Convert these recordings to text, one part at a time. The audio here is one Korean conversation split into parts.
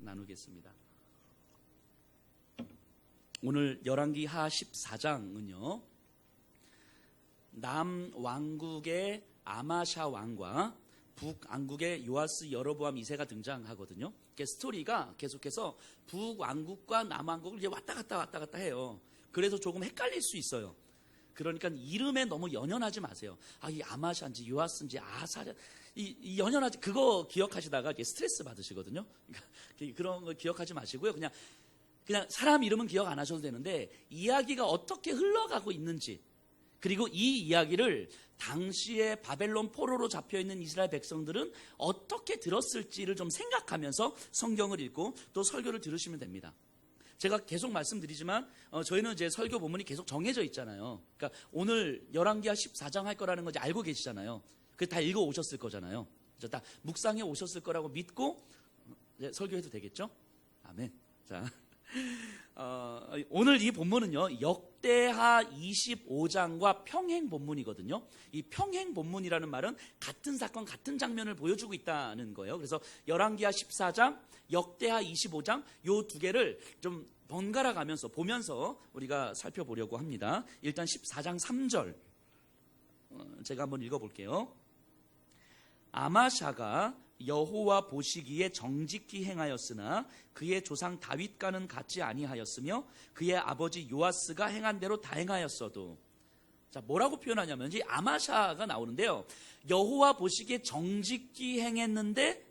나누겠습니다. 오늘 열왕기하 14장은요, 남왕국의 아마샤 왕과 북왕국의 요아스 여로보암 2세가 등장하거든요. 스토리가 계속해서 북왕국과 남왕국을 이제 왔다 갔다 해요. 그래서 조금 헷갈릴 수 있어요. 그러니까 이름에 너무 연연하지 마세요. 이 아마샤인지 요아스인지 아사, 이 연연하지, 그거 기억하시다가 스트레스 받으시거든요. 그러니까 그런 거 기억하지 마시고요. 그냥 사람 이름은 기억 안 하셔도 되는데 이야기가 어떻게 흘러가고 있는지, 그리고 이 이야기를 당시에 바벨론 포로로 잡혀있는 이스라엘 백성들은 어떻게 들었을지를 좀 생각하면서 성경을 읽고 또 설교를 들으시면 됩니다. 제가 계속 말씀드리지만 저희는 이제 설교 본문이 계속 정해져 있잖아요. 그러니까 오늘 열왕기하 14장 할 거라는 거 이제 알고 계시잖아요. 그 다 읽어 오셨을 거잖아요. 다 묵상해 오셨을 거라고 믿고 이제 설교해도 되겠죠? 아멘. 자, 오늘 이 본문은요, 역대하 25장과 평행 본문이거든요. 이 평행 본문이라는 말은 같은 사건, 같은 장면을 보여주고 있다는 거예요. 그래서 열왕기하 14장, 역대하 25장, 요 두 개를 좀 번갈아 가면서 보면서 우리가 살펴보려고 합니다. 일단 14장 3절 제가 한번 읽어볼게요. 아마샤가 여호와 보시기에 정직히 행하였으나 그의 조상 다윗과는 같지 아니하였으며 그의 아버지 요아스가 행한 대로 다 행하였어도. 자, 뭐라고 표현하냐면 이 아마샤가 나오는데요, 여호와 보시기에 정직히 행했는데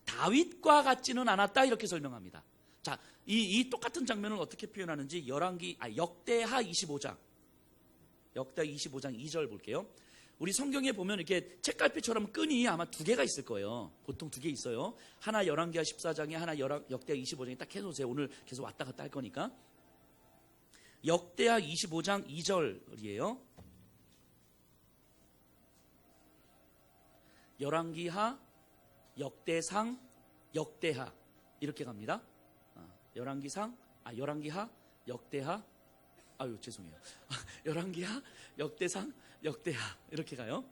다윗과 같지는 않았다, 이렇게 설명합니다. 자, 이 똑같은 장면을 어떻게 표현하는지 역대하 25장 2절 볼게요. 우리 성경에 보면 이렇게 책갈피처럼 끈이 아마 두 개가 있을 거예요. 보통 두 개 있어요. 하나 열왕기하 14장에 하나 역대하 25장에 딱 해놓으세요. 오늘 계속 왔다 갔다 할 거니까. 역대하 25장 2절이에요. 열왕기하, 역대상, 역대하 이렇게 갑니다. 열왕기하, 역대하, 죄송해요. 열왕기하, 역대상, 역대하 이렇게 가요.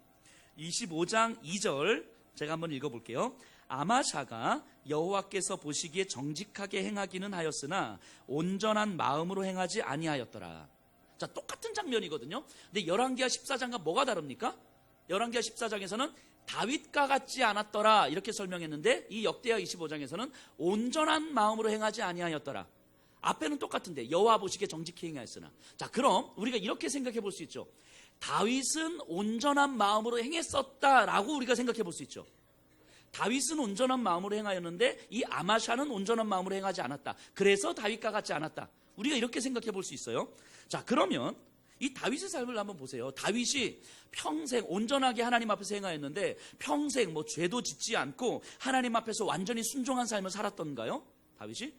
25장 2절 제가 한번 읽어볼게요. 아마샤가 여호와께서 보시기에 정직하게 행하기는 하였으나 온전한 마음으로 행하지 아니하였더라. 자, 똑같은 장면이거든요. 근데 열왕기하 14장과 뭐가 다릅니까? 열왕기하 14장에서는 다윗과 같지 않았더라 이렇게 설명했는데 이 역대하 25장에서는 온전한 마음으로 행하지 아니하였더라. 앞에는 똑같은데 여호와 보시기에 정직히 행하였으나. 자, 그럼 우리가 이렇게 생각해 볼 수 있죠. 다윗은 온전한 마음으로 행했었다라고 우리가 생각해 볼 수 있죠. 다윗은 온전한 마음으로 행하였는데 이 아마샤는 온전한 마음으로 행하지 않았다. 그래서 다윗과 같지 않았다. 우리가 이렇게 생각해 볼 수 있어요. 자, 그러면 이 다윗의 삶을 한번 보세요. 다윗이 평생 온전하게 하나님 앞에서 행하였는데 평생 죄도 짓지 않고 하나님 앞에서 완전히 순종한 삶을 살았던가요? 다윗이?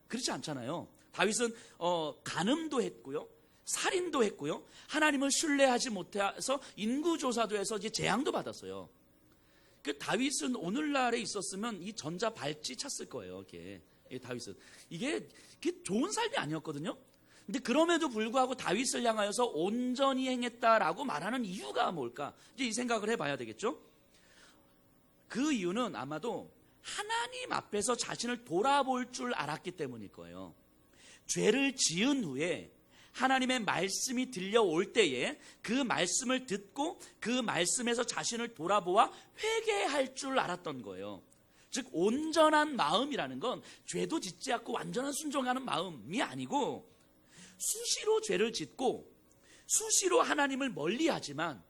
그렇지 않잖아요. 다윗은 간음도 했고요, 살인도 했고요, 하나님을 신뢰하지 못해서 인구조사도 해서 이제 재앙도 받았어요. 그 다윗은 오늘날에 있었으면 이 전자 발찌 찼을 거예요. 다윗은 이게 좋은 삶이 아니었거든요. 근데 그럼에도 불구하고 다윗을 향하여서 온전히 행했다라고 말하는 이유가 뭘까? 이제 이 생각을 해봐야 되겠죠. 그 이유는 아마도 하나님 앞에서 자신을 돌아볼 줄 알았기 때문일 거예요. 죄를 지은 후에 하나님의 말씀이 들려올 때에 그 말씀을 듣고 그 말씀에서 자신을 돌아보아 회개할 줄 알았던 거예요. 즉 온전한 마음이라는 건 죄도 짓지 않고 완전한 순종하는 마음이 아니고 수시로 죄를 짓고 수시로 하나님을 멀리하지만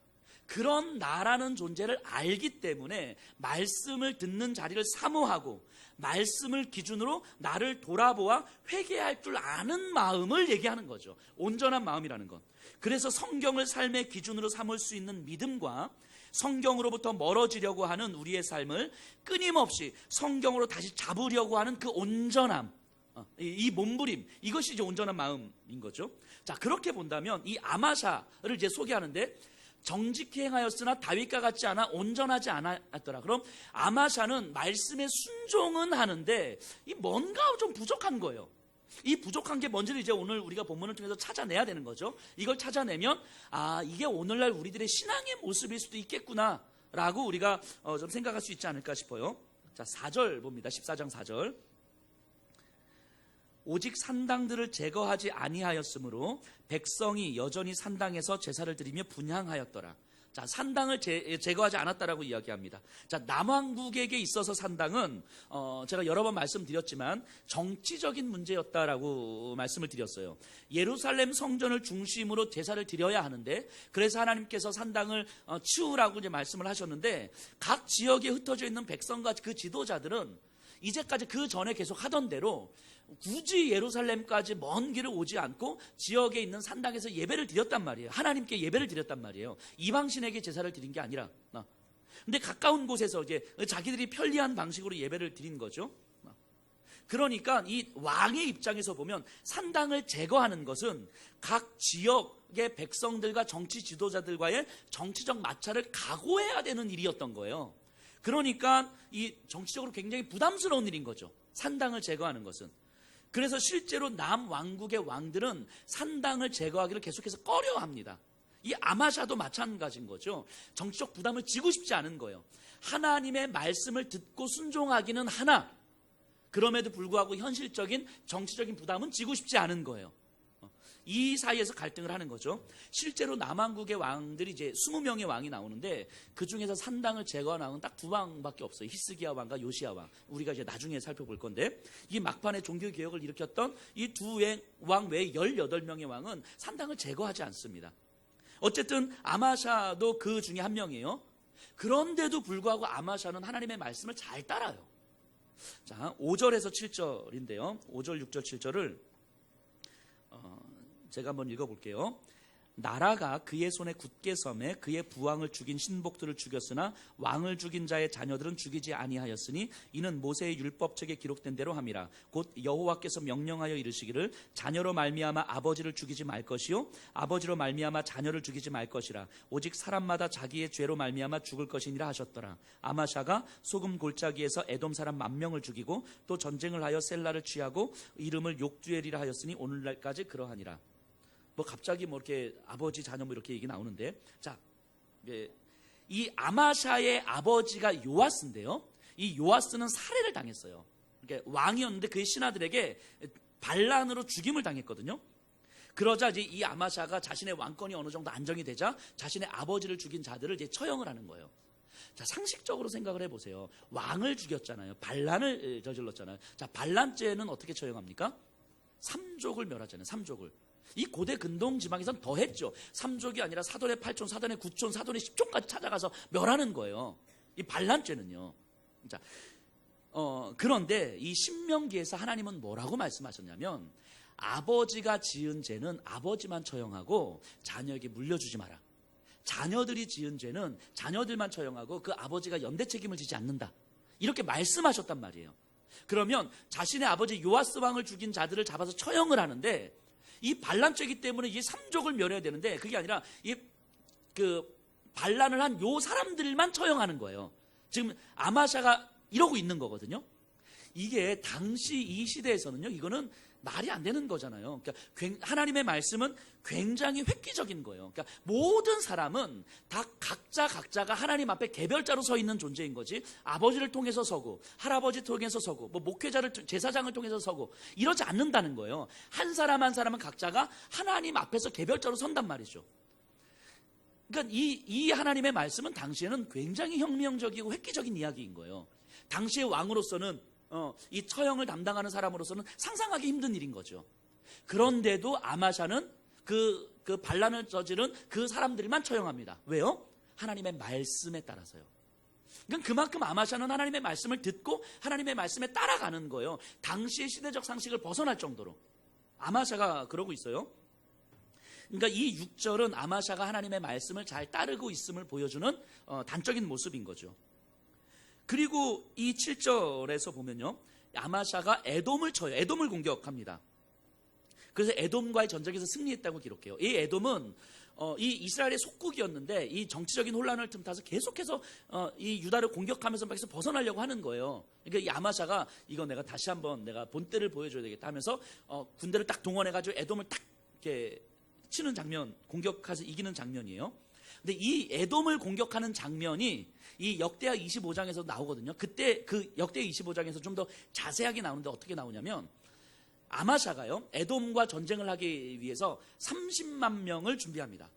그런 나라는 존재를 알기 때문에 말씀을 듣는 자리를 사모하고 말씀을 기준으로 나를 돌아보아 회개할 줄 아는 마음을 얘기하는 거죠. 온전한 마음이라는 건. 그래서 성경을 삶의 기준으로 삼을 수 있는 믿음과 성경으로부터 멀어지려고 하는 우리의 삶을 끊임없이 성경으로 다시 잡으려고 하는 그 온전함, 이 몸부림, 이것이 이제 온전한 마음인 거죠. 자, 그렇게 본다면 이 아마샤를 이제 소개하는데 정직히 행하였으나 다윗과 같지 않아 온전하지 않았더라. 그럼 아마샤는 말씀에 순종은 하는데 이 뭔가 좀 부족한 거예요. 이 부족한 게 뭔지를 이제 오늘 우리가 본문을 통해서 찾아내야 되는 거죠. 이걸 찾아내면 이게 오늘날 우리들의 신앙의 모습일 수도 있겠구나 라고 우리가 좀 생각할 수 있지 않을까 싶어요. 자, 4절 봅니다. 14장 4절. 오직 산당들을 제거하지 아니하였으므로 백성이 여전히 산당에서 제사를 드리며 분향하였더라. 자, 산당을 제거하지 않았다라고 이야기합니다. 자, 남왕국에게 있어서 산당은 제가 여러 번 말씀드렸지만 정치적인 문제였다라고 말씀을 드렸어요. 예루살렘 성전을 중심으로 제사를 드려야 하는데, 그래서 하나님께서 산당을 치우라고 이제 말씀을 하셨는데, 각 지역에 흩어져 있는 백성과 그 지도자들은 이제까지 그 전에 계속 하던 대로 굳이 예루살렘까지 먼 길을 오지 않고 지역에 있는 산당에서 예배를 드렸단 말이에요. 하나님께 예배를 드렸단 말이에요. 이방신에게 제사를 드린 게 아니라. 근데 가까운 곳에서 이제 자기들이 편리한 방식으로 예배를 드린 거죠. 그러니까 이 왕의 입장에서 보면 산당을 제거하는 것은 각 지역의 백성들과 정치 지도자들과의 정치적 마찰을 각오해야 되는 일이었던 거예요. 그러니까 이 정치적으로 굉장히 부담스러운 일인 거죠. 산당을 제거하는 것은. 그래서 실제로 남왕국의 왕들은 산당을 제거하기를 계속해서 꺼려합니다. 이 아마샤도 마찬가지인 거죠. 정치적 부담을 지고 싶지 않은 거예요. 하나님의 말씀을 듣고 순종하기는 하나, 그럼에도 불구하고 현실적인 정치적인 부담은 지고 싶지 않은 거예요. 이 사이에서 갈등을 하는 거죠. 실제로 남왕국의 왕들이 이제 20명의 왕이 나오는데, 그 중에서 산당을 제거하는 왕은 딱 두 왕밖에 없어요. 히스기야 왕과 요시야 왕. 우리가 이제 나중에 살펴볼 건데, 이 막판에 종교 개혁을 일으켰던 이 두 왕 외에 18명의 왕은 산당을 제거하지 않습니다. 어쨌든 아마샤도 그 중에 한 명이에요. 그런데도 불구하고 아마샤는 하나님의 말씀을 잘 따라요. 자, 5절에서 7절인데요. 5절, 6절, 7절을 제가 한번 읽어볼게요. 나라가 그의 손에 굳게 섬에 그의 부왕을 죽인 신복들을 죽였으나 왕을 죽인 자의 자녀들은 죽이지 아니하였으니 이는 모세의 율법책에 기록된 대로 함이라. 곧 여호와께서 명령하여 이르시기를 자녀로 말미암아 아버지를 죽이지 말 것이요 아버지로 말미암아 자녀를 죽이지 말 것이라. 오직 사람마다 자기의 죄로 말미암아 죽을 것이니라 하셨더라. 아마샤가 소금 골짜기에서 에돔 사람 10,000명을 죽이고 또 전쟁을 하여 셀라를 취하고 이름을 욕두엘이라 하였으니 오늘날까지 그러하니라. 갑자기 이렇게 아버지 자녀 이렇게 얘기 나오는데, 자, 이 아마샤의 아버지가 요아스인데요. 이 요아스는 살해를 당했어요. 그러니까 왕이었는데 그의 신하들에게 반란으로 죽임을 당했거든요. 그러자 이제 이 아마샤가 자신의 왕권이 어느 정도 안정이 되자 자신의 아버지를 죽인 자들을 이제 처형을 하는 거예요. 자, 상식적으로 생각을 해보세요. 왕을 죽였잖아요. 반란을 저질렀잖아요. 자, 반란죄는 어떻게 처형합니까? 3족을 멸하잖아요. 3족을. 이 고대 근동 지방에서는 더 했죠. 3족이 아니라 사돈의 8촌, 사돈의 9촌, 사돈의 10촌까지 찾아가서 멸하는 거예요. 이 반란죄는요. 자, 그런데 이 신명기에서 하나님은 뭐라고 말씀하셨냐면, 아버지가 지은 죄는 아버지만 처형하고 자녀에게 물려주지 마라. 자녀들이 지은 죄는 자녀들만 처형하고 그 아버지가 연대 책임을 지지 않는다. 이렇게 말씀하셨단 말이에요. 그러면 자신의 아버지 요아스 왕을 죽인 자들을 잡아서 처형을 하는데, 이 반란죄이기 때문에 이 3족을 멸해야 되는데, 그게 아니라 그 반란을 한 요 사람들만 처형하는 거예요. 지금 아마샤가 이러고 있는 거거든요. 이게 당시 이 시대에서는요, 이거는 말이 안 되는 거잖아요. 그러니까 하나님의 말씀은 굉장히 획기적인 거예요. 그러니까 모든 사람은 다 각자가 하나님 앞에 개별자로 서 있는 존재인 거지, 아버지를 통해서 서고 할아버지 통해서 서고 목회자를 제사장을 통해서 서고 이러지 않는다는 거예요. 한 사람 한 사람은 각자가 하나님 앞에서 개별자로 선단 말이죠. 그러니까 이 하나님의 말씀은 당시에는 굉장히 혁명적이고 획기적인 이야기인 거예요. 당시의 왕으로서는 이 처형을 담당하는 사람으로서는 상상하기 힘든 일인 거죠. 그런데도 아마샤는 그 반란을 저지른 그 사람들만 처형합니다. 왜요? 하나님의 말씀에 따라서요. 그러니까 그만큼 아마샤는 하나님의 말씀을 듣고 하나님의 말씀에 따라가는 거예요. 당시의 시대적 상식을 벗어날 정도로 아마샤가 그러고 있어요. 그러니까 이 6절은 아마샤가 하나님의 말씀을 잘 따르고 있음을 보여주는 단적인 모습인 거죠. 그리고 이 7절에서 보면요, 아마샤가 에돔을 쳐요. 에돔을 공격합니다. 그래서 에돔과의 전쟁에서 승리했다고 기록해요. 이 에돔은 이 이스라엘의 속국이었는데 이 정치적인 혼란을 틈타서 계속해서 이 유다를 공격하면서 막 벗어나려고 하는 거예요. 그러니까 이 아마샤가 이거 내가 다시 한번 내가 본때를 보여줘야 되겠다 하면서 군대를 딱 동원해가지고 에돔을 딱 이렇게 치는 장면, 공격해서 이기는 장면이에요. 근데 이 에돔을 공격하는 장면이 이 역대하 25장에서 나오거든요. 그때 그 역대하 25장에서 좀 더 자세하게 나오는데 어떻게 나오냐면, 아마샤가요, 에돔과 전쟁을 하기 위해서 30만 명을 준비합니다.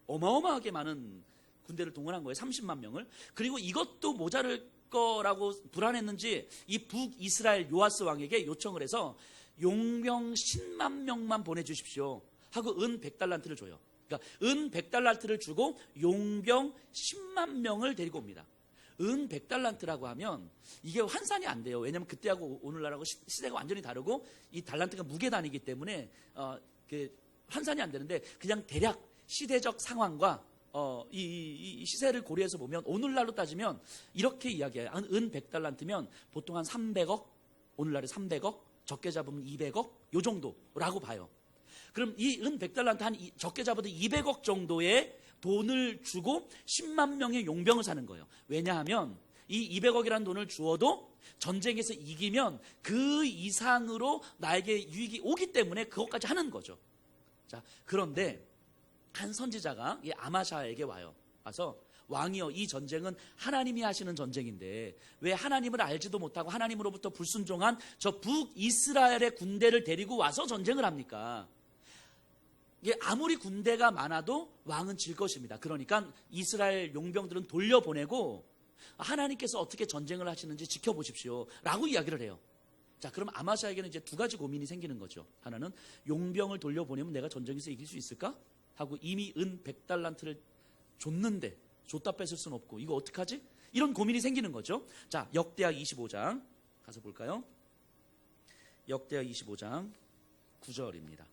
어마어마하게 많은 군대를 동원한 거예요. 30만 명을. 그리고 이것도 모자랄 거라고 불안했는지 이 북이스라엘 요아스 왕에게 요청을 해서 용병 10만 명만 보내주십시오 하고 은 100달란트를 줘요. 그러니까 은 100달란트를 주고 용병 10만 명을 데리고 옵니다. 은 100달란트라고 하면 이게 환산이 안 돼요. 왜냐하면 그때하고 오늘날하고 시대가 완전히 다르고 이 달란트가 무게 단위이기 때문에 환산이 안 되는데, 그냥 대략 시대적 상황과 이 시세를 고려해서 보면 오늘날로 따지면 이렇게 이야기해요. 은 100달란트면 보통 한 300억, 오늘날에 300억, 적게 잡으면 200억 요 정도라고 봐요. 그럼 이 은 100달란트 한 적게 잡아도 200억 정도의 돈을 주고 10만 명의 용병을 사는 거예요. 왜냐하면 이 200억이라는 돈을 주어도 전쟁에서 이기면 그 이상으로 나에게 유익이 오기 때문에 그것까지 하는 거죠. 자, 그런데 한 선지자가 이 아마샤에게 와서 왕이여, 이 전쟁은 하나님이 하시는 전쟁인데 왜 하나님을 알지도 못하고 하나님으로부터 불순종한 저 북이스라엘의 군대를 데리고 와서 전쟁을 합니까? 이게 아무리 군대가 많아도 왕은 질 것입니다. 그러니까 이스라엘 용병들은 돌려보내고 하나님께서 어떻게 전쟁을 하시는지 지켜보십시오 라고 이야기를 해요. 자, 그럼 아마샤에게는 이제 두 가지 고민이 생기는 거죠. 하나는 용병을 돌려보내면 내가 전쟁에서 이길 수 있을까? 하고 이미 은 100달란트를 줬는데 줬다 뺏을 수는 없고 이거 어떡하지? 이런 고민이 생기는 거죠. 자, 역대하 25장 가서 볼까요? 역대하 25장 9절입니다.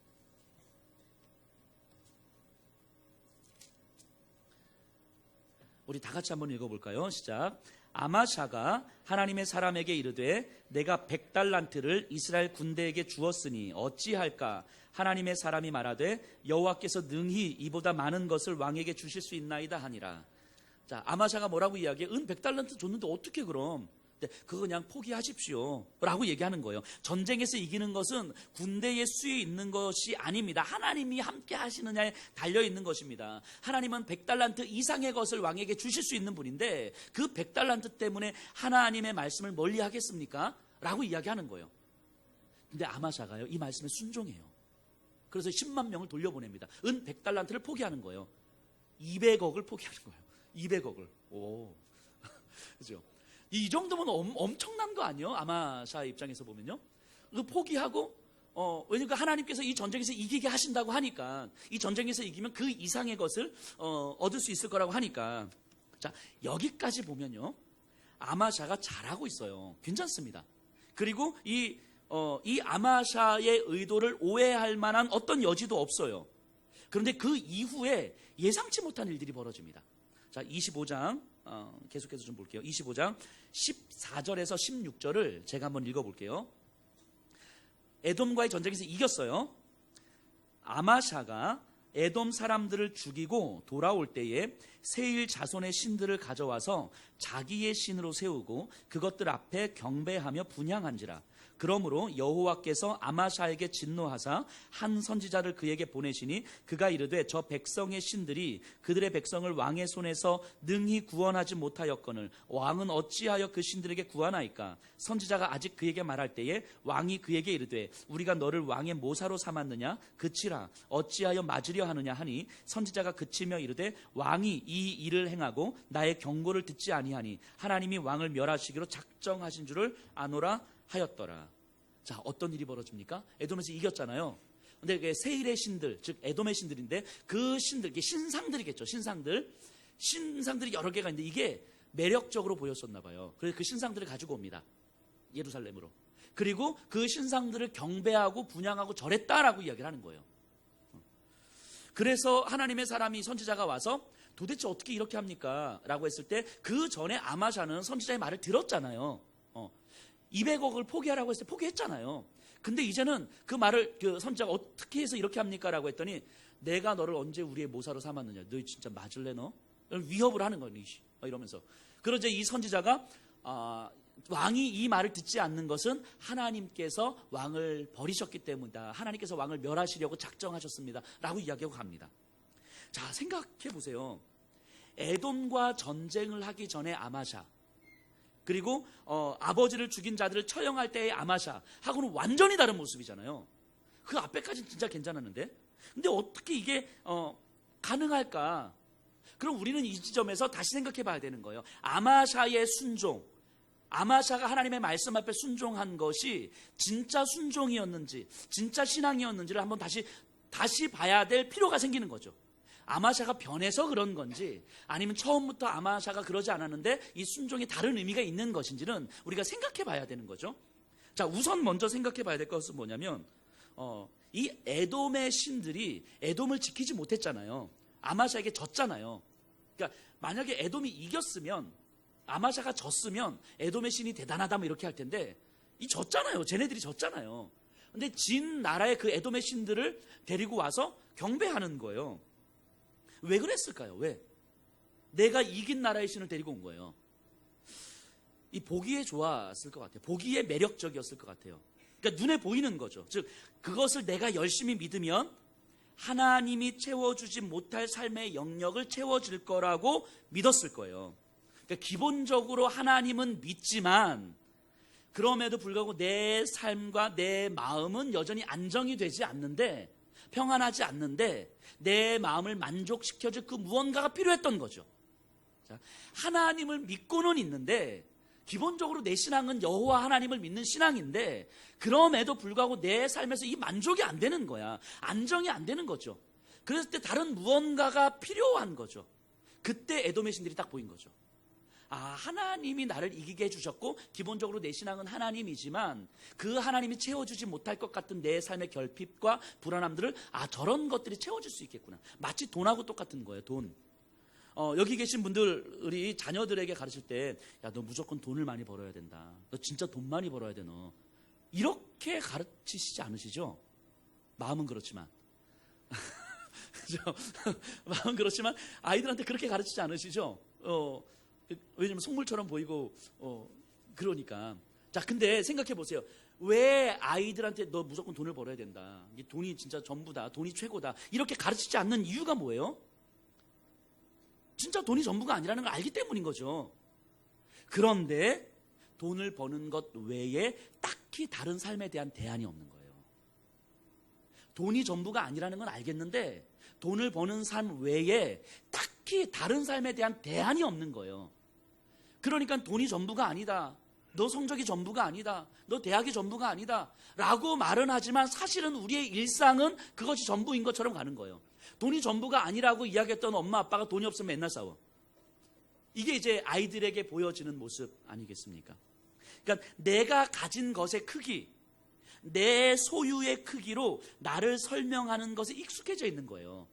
우리 다 같이 한번 읽어볼까요? 시작. 아마샤가 하나님의 사람에게 이르되 내가 100달란트를 이스라엘 군대에게 주었으니 어찌할까? 하나님의 사람이 말하되 여호와께서 능히 이보다 많은 것을 왕에게 주실 수 있나이다 하니라. 자, 아마샤가 뭐라고 이야기해? 은 100달란트 줬는데 어떻게 그럼? 그거 그냥 포기하십시오 라고 얘기하는 거예요. 전쟁에서 이기는 것은 군대의 수에 있는 것이 아닙니다. 하나님이 함께 하시느냐에 달려있는 것입니다. 하나님은 100달란트 이상의 것을 왕에게 주실 수 있는 분인데 그 100달란트 때문에 하나님의 말씀을 멀리 하겠습니까? 라고 이야기하는 거예요. 근데 아마샤가요, 이 말씀에 순종해요. 그래서 10만 명을 돌려보냅니다. 은 100달란트를 포기하는 거예요. 200억을 포기하는 거예요. 200억을. 오, 그죠? 이 정도면 엄청난 거 아니에요? 아마샤 입장에서 보면요. 포기하고, 왜냐니까 하나님께서 이 전쟁에서 이기게 하신다고 하니까, 이 전쟁에서 이기면 그 이상의 것을 얻을 수 있을 거라고 하니까. 자, 여기까지 보면요, 아마샤가 잘하고 있어요. 괜찮습니다. 그리고 이 아마샤의 의도를 오해할 만한 어떤 여지도 없어요. 그런데 그 이후에 예상치 못한 일들이 벌어집니다. 자, 25장 계속해서 좀 볼게요. 25장 14절에서 16절을 제가 한번 읽어볼게요. 에돔과의 전쟁에서 이겼어요. 아마샤가 에돔 사람들을 죽이고 돌아올 때에 세일 자손의 신들을 가져와서 자기의 신으로 세우고 그것들 앞에 경배하며 분향한지라. 그러므로 여호와께서 아마샤에게 진노하사 한 선지자를 그에게 보내시니 그가 이르되 저 백성의 신들이 그들의 백성을 왕의 손에서 능히 구원하지 못하였거늘 왕은 어찌하여 그 신들에게 구하나이까? 선지자가 아직 그에게 말할 때에 왕이 그에게 이르되 우리가 너를 왕의 모사로 삼았느냐? 그치라. 어찌하여 맞으려 하느냐 하니 선지자가 그치며 이르되 왕이 이 일을 행하고 나의 경고를 듣지 아니하니 하나님이 왕을 멸하시기로 작정하신 줄을 아노라 하였더라. 자, 어떤 일이 벌어집니까? 에돔에서 이겼잖아요. 근데 세일의 신들, 즉 에돔의 신들인데 그 신들, 이게 신상들이겠죠. 신상들이 여러 개가 있는데 이게 매력적으로 보였었나 봐요. 그래서 그 신상들을 가지고 옵니다. 예루살렘으로. 그리고 그 신상들을 경배하고 분향하고 절했다라고 이야기를 하는 거예요. 그래서 하나님의 사람이 선지자가 와서 도대체 어떻게 이렇게 합니까? 라고 했을 때 그 전에 아마샤는 선지자의 말을 들었잖아요. 200억을 포기하라고 했을 때 포기했잖아요. 근데 이제는 그 말을 그 선지자가 어떻게 해서 이렇게 합니까? 라고 했더니 내가 너를 언제 우리의 모사로 삼았느냐? 너 진짜 맞을래 너? 위협을 하는 거예요. 이러면서. 그러자 이 선지자가 왕이 이 말을 듣지 않는 것은 하나님께서 왕을 버리셨기 때문이다. 하나님께서 왕을 멸하시려고 작정하셨습니다. 라고 이야기하고 갑니다. 자, 생각해 보세요. 에돔과 전쟁을 하기 전에 아마샤, 그리고 아버지를 죽인 자들을 처형할 때의 아마샤하고는 완전히 다른 모습이잖아요. 그 앞에까지는 진짜 괜찮았는데, 근데 어떻게 이게 가능할까? 그럼 우리는 이 지점에서 다시 생각해 봐야 되는 거예요. 아마샤의 순종, 아마샤가 하나님의 말씀 앞에 순종한 것이 진짜 순종이었는지, 진짜 신앙이었는지를 한번 다시 봐야 될 필요가 생기는 거죠. 아마샤가 변해서 그런 건지, 아니면 처음부터 아마샤가 그러지 않았는데 이 순종에 다른 의미가 있는 것인지는 우리가 생각해 봐야 되는 거죠. 자, 우선 먼저 생각해 봐야 될 것은 뭐냐면, 이 에돔의 신들이 에돔을 지키지 못했잖아요. 아마샤에게 졌잖아요. 그러니까 만약에 에돔이 이겼으면, 아마샤가 졌으면 에돔의 신이 대단하다 뭐 이렇게 할 텐데, 이 졌잖아요. 쟤네들이 졌잖아요. 근데 진 나라의 그 에돔의 신들을 데리고 와서 경배하는 거예요. 왜 그랬을까요? 왜? 내가 이긴 나라의 신을 데리고 온 거예요. 이 보기에 좋았을 것 같아요. 보기에 매력적이었을 것 같아요. 그러니까 눈에 보이는 거죠. 즉, 그것을 내가 열심히 믿으면 하나님이 채워주지 못할 삶의 영역을 채워줄 거라고 믿었을 거예요. 그러니까 기본적으로 하나님은 믿지만, 그럼에도 불구하고 내 삶과 내 마음은 여전히 안정이 되지 않는데, 평안하지 않는데, 내 마음을 만족시켜줄 그 무언가가 필요했던 거죠. 자, 하나님을 믿고는 있는데, 기본적으로 내 신앙은 여호와 하나님을 믿는 신앙인데, 그럼에도 불구하고 내 삶에서 이 만족이 안 되는 거야. 안정이 안 되는 거죠. 그랬을 때 다른 무언가가 필요한 거죠. 그때 에돔의 신들이 딱 보인 거죠. 하나님이 나를 이기게 해주셨고, 기본적으로 내 신앙은 하나님이지만 그 하나님이 채워주지 못할 것 같은 내 삶의 결핍과 불안함들을 저런 것들이 채워줄 수 있겠구나. 마치 돈하고 똑같은 거예요. 돈. 여기 계신 분들이 자녀들에게 가르칠 때, 야, 너 무조건 돈을 많이 벌어야 된다. 너 진짜 돈 많이 벌어야 돼, 너. 이렇게 가르치시지 않으시죠? 마음은 그렇지만. 그죠? 마음은 그렇지만 아이들한테 그렇게 가르치지 않으시죠? 왜냐면 속물처럼 보이고, 그러니까. 자, 근데 생각해 보세요. 왜 아이들한테 너 무조건 돈을 벌어야 된다. 돈이 진짜 전부다. 돈이 최고다. 이렇게 가르치지 않는 이유가 뭐예요? 진짜 돈이 전부가 아니라는 걸 알기 때문인 거죠. 그런데 돈을 버는 것 외에 딱히 다른 삶에 대한 대안이 없는 거예요. 돈이 전부가 아니라는 건 알겠는데, 돈을 버는 삶 외에 딱히 다른 삶에 대한 대안이 없는 거예요. 그러니까 돈이 전부가 아니다. 너 성적이 전부가 아니다. 너 대학이 전부가 아니다. 라고 말은 하지만 사실은 우리의 일상은 그것이 전부인 것처럼 가는 거예요. 돈이 전부가 아니라고 이야기했던 엄마 아빠가 돈이 없으면 맨날 싸워. 이게 이제 아이들에게 보여지는 모습 아니겠습니까? 그러니까 내가 가진 것의 크기, 내 소유의 크기로 나를 설명하는 것에 익숙해져 있는 거예요.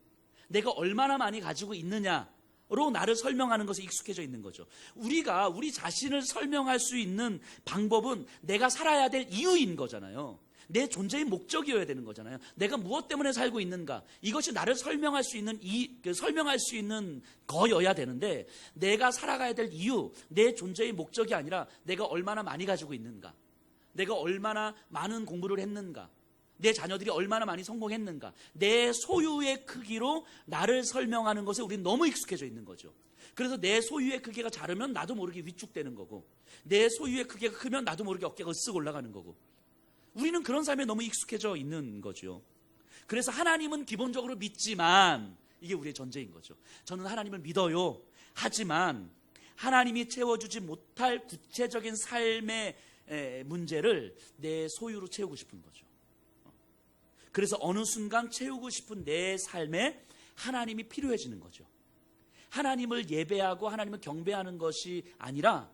내가 얼마나 많이 가지고 있느냐로 나를 설명하는 것에 익숙해져 있는 거죠. 우리가 우리 자신을 설명할 수 있는 방법은 내가 살아야 될 이유인 거잖아요. 내 존재의 목적이어야 되는 거잖아요. 내가 무엇 때문에 살고 있는가, 이것이 나를 설명할 수 있는 설명할 수 있는 거여야 되는데, 내가 살아가야 될 이유, 내 존재의 목적이 아니라 내가 얼마나 많이 가지고 있는가, 내가 얼마나 많은 공부를 했는가, 내 자녀들이 얼마나 많이 성공했는가, 내 소유의 크기로 나를 설명하는 것에 우리는 너무 익숙해져 있는 거죠. 그래서 내 소유의 크기가 작으면 나도 모르게 위축되는 거고, 내 소유의 크기가 크면 나도 모르게 어깨가 으쓱 올라가는 거고, 우리는 그런 삶에 너무 익숙해져 있는 거죠. 그래서 하나님은 기본적으로 믿지만, 이게 우리의 전제인 거죠. 저는 하나님을 믿어요. 하지만 하나님이 채워주지 못할 구체적인 삶의 문제를 내 소유로 채우고 싶은 거죠. 그래서 어느 순간 채우고 싶은 내 삶에 하나님이 필요해지는 거죠. 하나님을 예배하고 하나님을 경배하는 것이 아니라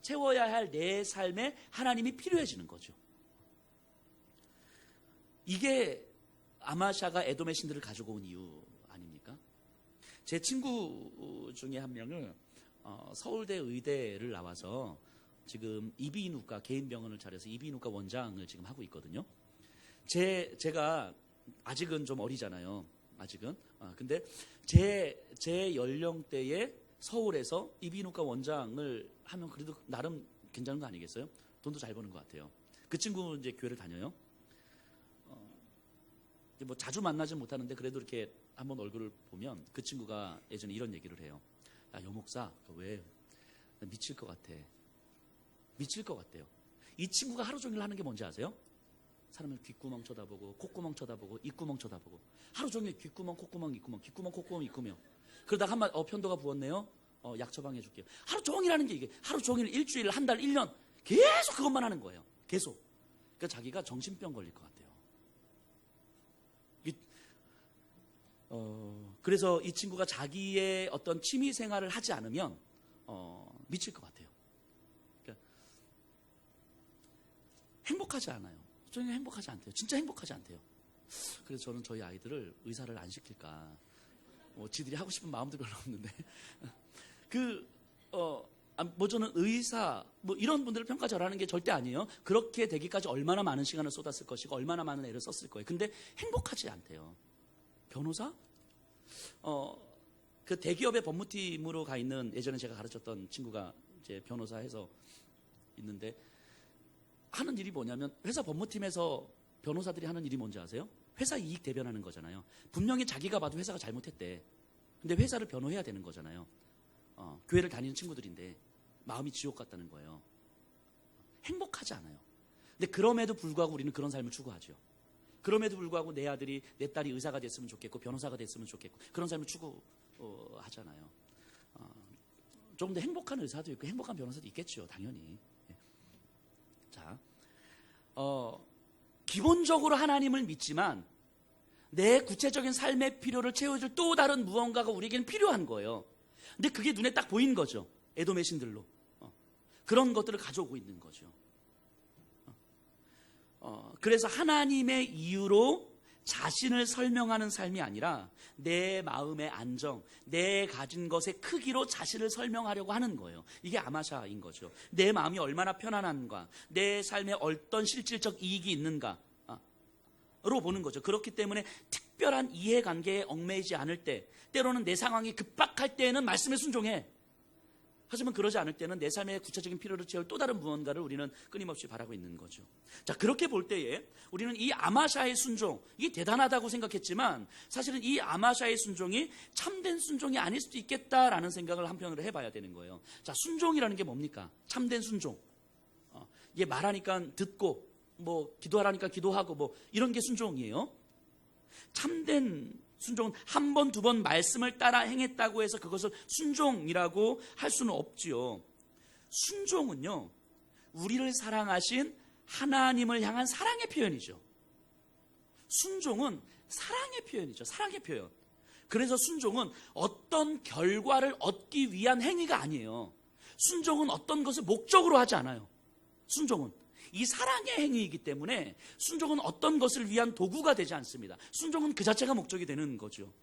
채워야 할 내 삶에 하나님이 필요해지는 거죠. 이게 아마샤가 에돔의 신들을 가지고 온 이유 아닙니까? 제 친구 중에 한 명은 서울대 의대를 나와서 지금 이비인후과 개인 병원을 차려서 이비인후과 원장을 지금 하고 있거든요. 제가 아직은 좀 어리잖아요. 아직은. 근데 제 연령대에 서울에서 이비인후과 원장을 하면 그래도 나름 괜찮은 거 아니겠어요? 돈도 잘 버는 것 같아요. 그 친구는 이제 교회를 다녀요. 뭐 자주 만나진 못하는데 그래도 이렇게 한번 얼굴을 보면 그 친구가 예전에 이런 얘기를 해요. 야, 여 목사, 왜? 나 미칠 것 같아. 미칠 것 같아요. 이 친구가 하루 종일 하는 게 뭔지 아세요? 사람을 귓구멍 쳐다보고 콧구멍 쳐다보고 입구멍 쳐다보고 하루 종일 귓구멍 콧구멍 입구멍 귓구멍 콧구멍 입구멍. 그러다가 한번 편도가 부었네요. 약 처방해 줄게요. 하루 종일 하는 게 이게 하루 종일 일주일 한 달 1년 계속 그것만 하는 거예요. 계속. 그러니까 자기가 정신병 걸릴 것 같아요. 그래서 이 친구가 자기의 어떤 취미 생활을 하지 않으면 미칠 것 같아요. 그러니까 행복하지 않아요. 전혀 행복하지 않대요. 진짜 행복하지 않대요. 그래서 저는 저희 아이들을 의사를 안 시킬까. 지들이 하고 싶은 마음도 별로 없는데 저는 의사 이런 분들을 평가 잘하는 게 절대 아니에요. 그렇게 되기까지 얼마나 많은 시간을 쏟았을 것이고 얼마나 많은 애를 썼을 거예요. 근데 행복하지 않대요. 변호사? 그 대기업의 법무팀으로 가 있는 예전에 제가 가르쳤던 친구가 이제 변호사 해서 있는데 하는 일이 뭐냐면 회사 법무팀에서 변호사들이 하는 일이 뭔지 아세요? 회사 이익 대변하는 거잖아요. 분명히 자기가 봐도 회사가 잘못했대. 근데 회사를 변호해야 되는 거잖아요. 교회를 다니는 친구들인데 마음이 지옥 같다는 거예요. 행복하지 않아요. 근데 그럼에도 불구하고 우리는 그런 삶을 추구하죠. 그럼에도 불구하고 내 아들이 내 딸이 의사가 됐으면 좋겠고 변호사가 됐으면 좋겠고 그런 삶을 추구하잖아요. 조금 더 행복한 의사도 있고 행복한 변호사도 있겠죠. 당연히. 자, 기본적으로 하나님을 믿지만 내 구체적인 삶의 필요를 채워줄 또 다른 무언가가 우리에게는 필요한 거예요. 근데 그게 눈에 딱 보이는 거죠. 에돔의 신들로. 그런 것들을 가져오고 있는 거죠. 그래서 하나님의 이유로 자신을 설명하는 삶이 아니라 내 마음의 안정, 내 가진 것의 크기로 자신을 설명하려고 하는 거예요. 이게 아마샤인 거죠. 내 마음이 얼마나 편안한가, 내 삶에 어떤 실질적 이익이 있는가로 보는 거죠. 그렇기 때문에 특별한 이해관계에 얽매이지 않을 때, 때로는 내 상황이 급박할 때에는 말씀에 순종해. 하지만 그러지 않을 때는 내 삶의 구체적인 필요를 채울 또 다른 무언가를 우리는 끊임없이 바라고 있는 거죠. 자, 그렇게 볼 때에 우리는 이 아마샤의 순종, 이게 대단하다고 생각했지만 사실은 이 아마샤의 순종이 참된 순종이 아닐 수도 있겠다라는 생각을 한편으로 해봐야 되는 거예요. 자, 순종이라는 게 뭡니까? 참된 순종. 이게 말하니까 듣고 기도하라니까 기도하고 이런 게 순종이에요. 참된 순종은 한 번, 두 번 말씀을 따라 행했다고 해서 그것을 순종이라고 할 수는 없지요. 순종은요, 우리를 사랑하신 하나님을 향한 사랑의 표현이죠. 순종은 사랑의 표현이죠. 사랑의 표현. 그래서 순종은 어떤 결과를 얻기 위한 행위가 아니에요. 순종은 어떤 것을 목적으로 하지 않아요. 순종은 이 사랑의 행위이기 때문에 순종은 어떤 것을 위한 도구가 되지 않습니다. 순종은 그 자체가 목적이 되는 거죠.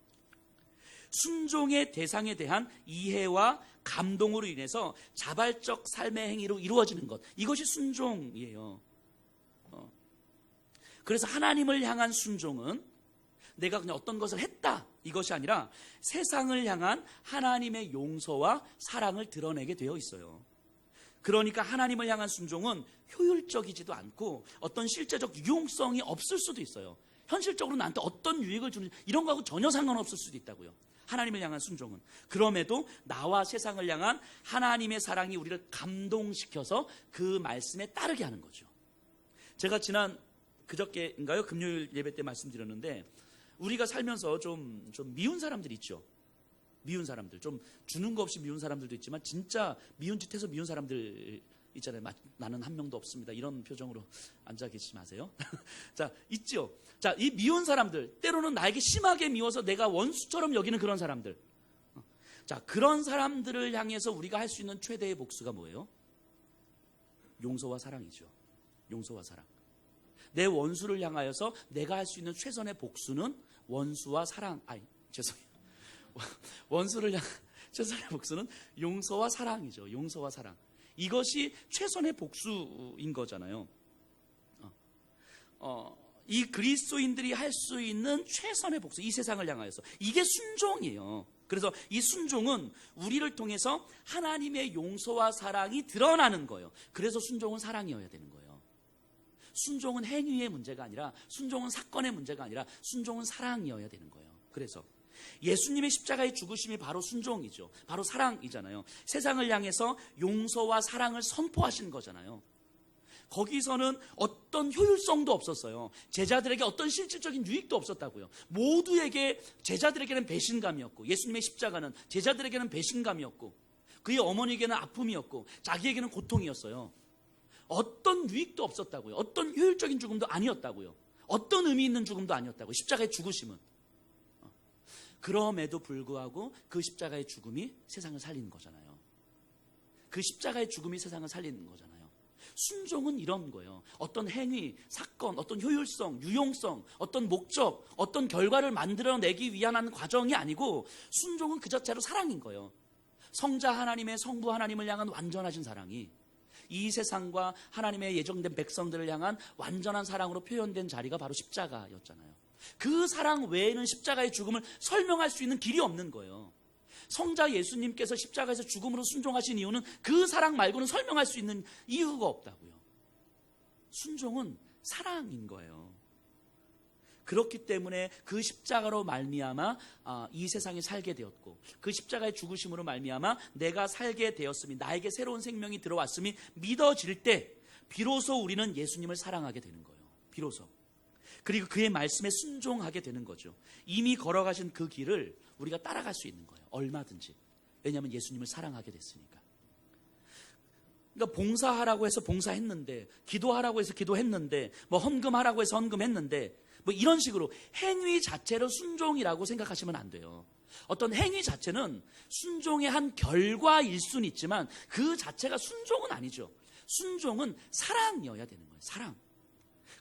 순종의 대상에 대한 이해와 감동으로 인해서 자발적 삶의 행위로 이루어지는 것, 이것이 순종이에요. 그래서 하나님을 향한 순종은 내가 그냥 어떤 것을 했다, 이것이 아니라 세상을 향한 하나님의 용서와 사랑을 드러내게 되어 있어요. 그러니까 하나님을 향한 순종은 효율적이지도 않고 어떤 실제적 유용성이 없을 수도 있어요. 현실적으로 나한테 어떤 유익을 주는 이런 거하고 전혀 상관없을 수도 있다고요. 하나님을 향한 순종은. 그럼에도 나와 세상을 향한 하나님의 사랑이 우리를 감동시켜서 그 말씀에 따르게 하는 거죠. 제가 그저께인가요? 금요일 예배 때 말씀드렸는데 우리가 살면서 좀 미운 사람들이 있죠. 미운 사람들, 좀 주는 거 없이 미운 사람들도 있지만 진짜 미운 짓 해서 미운 사람들 있잖아요. 나는 한 명도 없습니다. 이런 표정으로 앉아 계시지 마세요. 자, 있죠. 자, 이 미운 사람들, 때로는 나에게 심하게 미워서 내가 원수처럼 여기는 그런 사람들. 자, 그런 사람들을 향해서 우리가 할 수 있는 최대의 복수가 뭐예요? 용서와 사랑이죠. 용서와 사랑. 내 원수를 향하여서 내가 할 수 있는 최선의 복수는 원수와 사랑. 죄송해요. 원수를 향한 최선의 복수는 용서와 사랑이죠. 용서와 사랑. 이것이 최선의 복수인 거잖아요. 이 그리스도인들이 할 수 있는 최선의 복수, 이 세상을 향하여서. 이게 순종이에요. 그래서 이 순종은 우리를 통해서 하나님의 용서와 사랑이 드러나는 거예요. 그래서 순종은 사랑이어야 되는 거예요. 순종은 행위의 문제가 아니라, 순종은 사건의 문제가 아니라 순종은 사랑이어야 되는 거예요. 그래서 예수님의 십자가의 죽으심이 바로 순종이죠. 바로 사랑이잖아요. 세상을 향해서 용서와 사랑을 선포하신 거잖아요. 거기서는 어떤 효율성도 없었어요. 제자들에게 어떤 실질적인 유익도 없었다고요. 모두에게, 제자들에게는 배신감이었고, 예수님의 십자가는 제자들에게는 배신감이었고, 그의 어머니에게는 아픔이었고, 자기에게는 고통이었어요. 어떤 유익도 없었다고요. 어떤 효율적인 죽음도 아니었다고요. 어떤 의미 있는 죽음도 아니었다고요. 십자가의 죽으심은. 그럼에도 불구하고 그 십자가의 죽음이 세상을 살리는 거잖아요. 그 십자가의 죽음이 세상을 살리는 거잖아요. 순종은 이런 거예요. 어떤 행위, 사건, 어떤 효율성, 유용성, 어떤 목적, 어떤 결과를 만들어내기 위한 과정이 아니고 순종은 그 자체로 사랑인 거예요. 성자 하나님의 성부 하나님을 향한 완전하신 사랑이 이 세상과 하나님의 예정된 백성들을 향한 완전한 사랑으로 표현된 자리가 바로 십자가였잖아요. 그 사랑 외에는 십자가의 죽음을 설명할 수 있는 길이 없는 거예요. 성자 예수님께서 십자가에서 죽음으로 순종하신 이유는 그 사랑 말고는 설명할 수 있는 이유가 없다고요. 순종은 사랑인 거예요. 그렇기 때문에 그 십자가로 말미암아 이 세상에 살게 되었고, 그 십자가의 죽으심으로 말미암아 내가 살게 되었음이, 나에게 새로운 생명이 들어왔음이 믿어질 때 비로소 우리는 예수님을 사랑하게 되는 거예요. 비로소. 그리고 그의 말씀에 순종하게 되는 거죠. 이미 걸어가신 그 길을 우리가 따라갈 수 있는 거예요. 얼마든지. 왜냐하면 예수님을 사랑하게 됐으니까. 그러니까 봉사하라고 해서 봉사했는데, 기도하라고 해서 기도했는데, 뭐 헌금하라고 해서 헌금했는데, 뭐 이런 식으로 행위 자체로 순종이라고 생각하시면 안 돼요. 어떤 행위 자체는 순종의 한 결과일 수는 있지만 그 자체가 순종은 아니죠. 순종은 사랑이어야 되는 거예요. 사랑.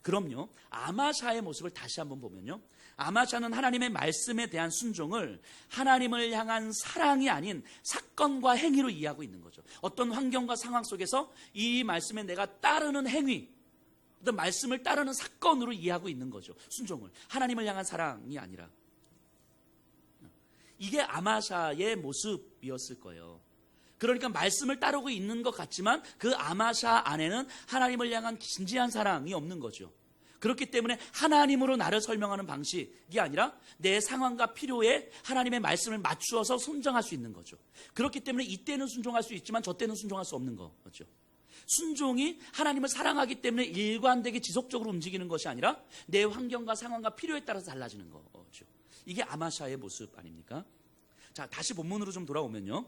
그럼요, 아마샤의 모습을 다시 한번 보면요, 아마샤는 하나님의 말씀에 대한 순종을 하나님을 향한 사랑이 아닌 사건과 행위로 이해하고 있는 거죠. 어떤 환경과 상황 속에서 이 말씀에 내가 따르는 행위, 어떤 말씀을 따르는 사건으로 이해하고 있는 거죠. 순종을. 하나님을 향한 사랑이 아니라. 이게 아마샤의 모습이었을 거예요. 그러니까 말씀을 따르고 있는 것 같지만 그 아마샤 안에는 하나님을 향한 진지한 사랑이 없는 거죠. 그렇기 때문에 하나님으로 나를 설명하는 방식이 아니라 내 상황과 필요에 하나님의 말씀을 맞추어서 순종할 수 있는 거죠. 그렇기 때문에 이때는 순종할 수 있지만 저때는 순종할 수 없는 거죠. 순종이 하나님을 사랑하기 때문에 일관되게 지속적으로 움직이는 것이 아니라 내 환경과 상황과 필요에 따라서 달라지는 거죠. 이게 아마샤의 모습 아닙니까? 자, 다시 본문으로 좀 돌아오면요,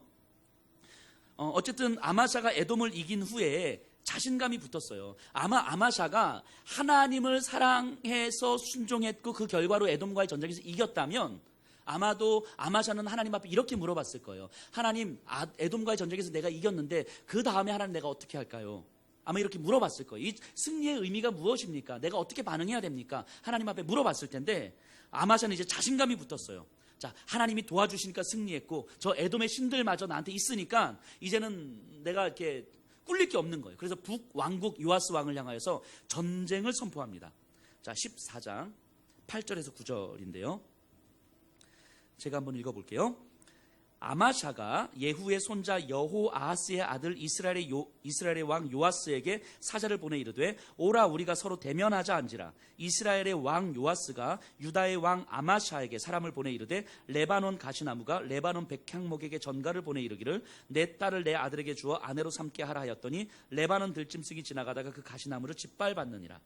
어쨌든 아마샤가 에돔을 이긴 후에 자신감이 붙었어요. 아마 아마샤가 하나님을 사랑해서 순종했고 그 결과로 에돔과의 전쟁에서 이겼다면 아마도 아마샤는 하나님 앞에 이렇게 물어봤을 거예요. 하나님, 에돔과의 전쟁에서 내가 이겼는데 그 다음에 하나님 내가 어떻게 할까요? 아마 이렇게 물어봤을 거예요. 이 승리의 의미가 무엇입니까? 내가 어떻게 반응해야 됩니까? 하나님 앞에 물어봤을 텐데 아마샤는 이제 자신감이 붙었어요. 자, 하나님이 도와주시니까 승리했고 저 에돔의 신들마저 나한테 있으니까 이제는 내가 이렇게 꿀릴 게 없는 거예요. 그래서 북왕국 요아스 왕을 향하여서 전쟁을 선포합니다. 자, 14장 8절에서 9절인데요. 제가 한번 읽어볼게요. 아마샤가 예후의 손자 여호아하스의 아들 이스라엘의 왕 요아스에게 사자를 보내 이르되 오라 우리가 서로 대면하자 한지라. 이스라엘의 왕 요아스가 유다의 왕 아마샤에게 사람을 보내 이르되 레바논 가시나무가 레바논 백향목에게 전가를 보내 이르기를 내 딸을 내 아들에게 주어 아내로 삼게 하라 하였더니 레바논 들짐승이 지나가다가 그 가시나무를 짓밟았느니라.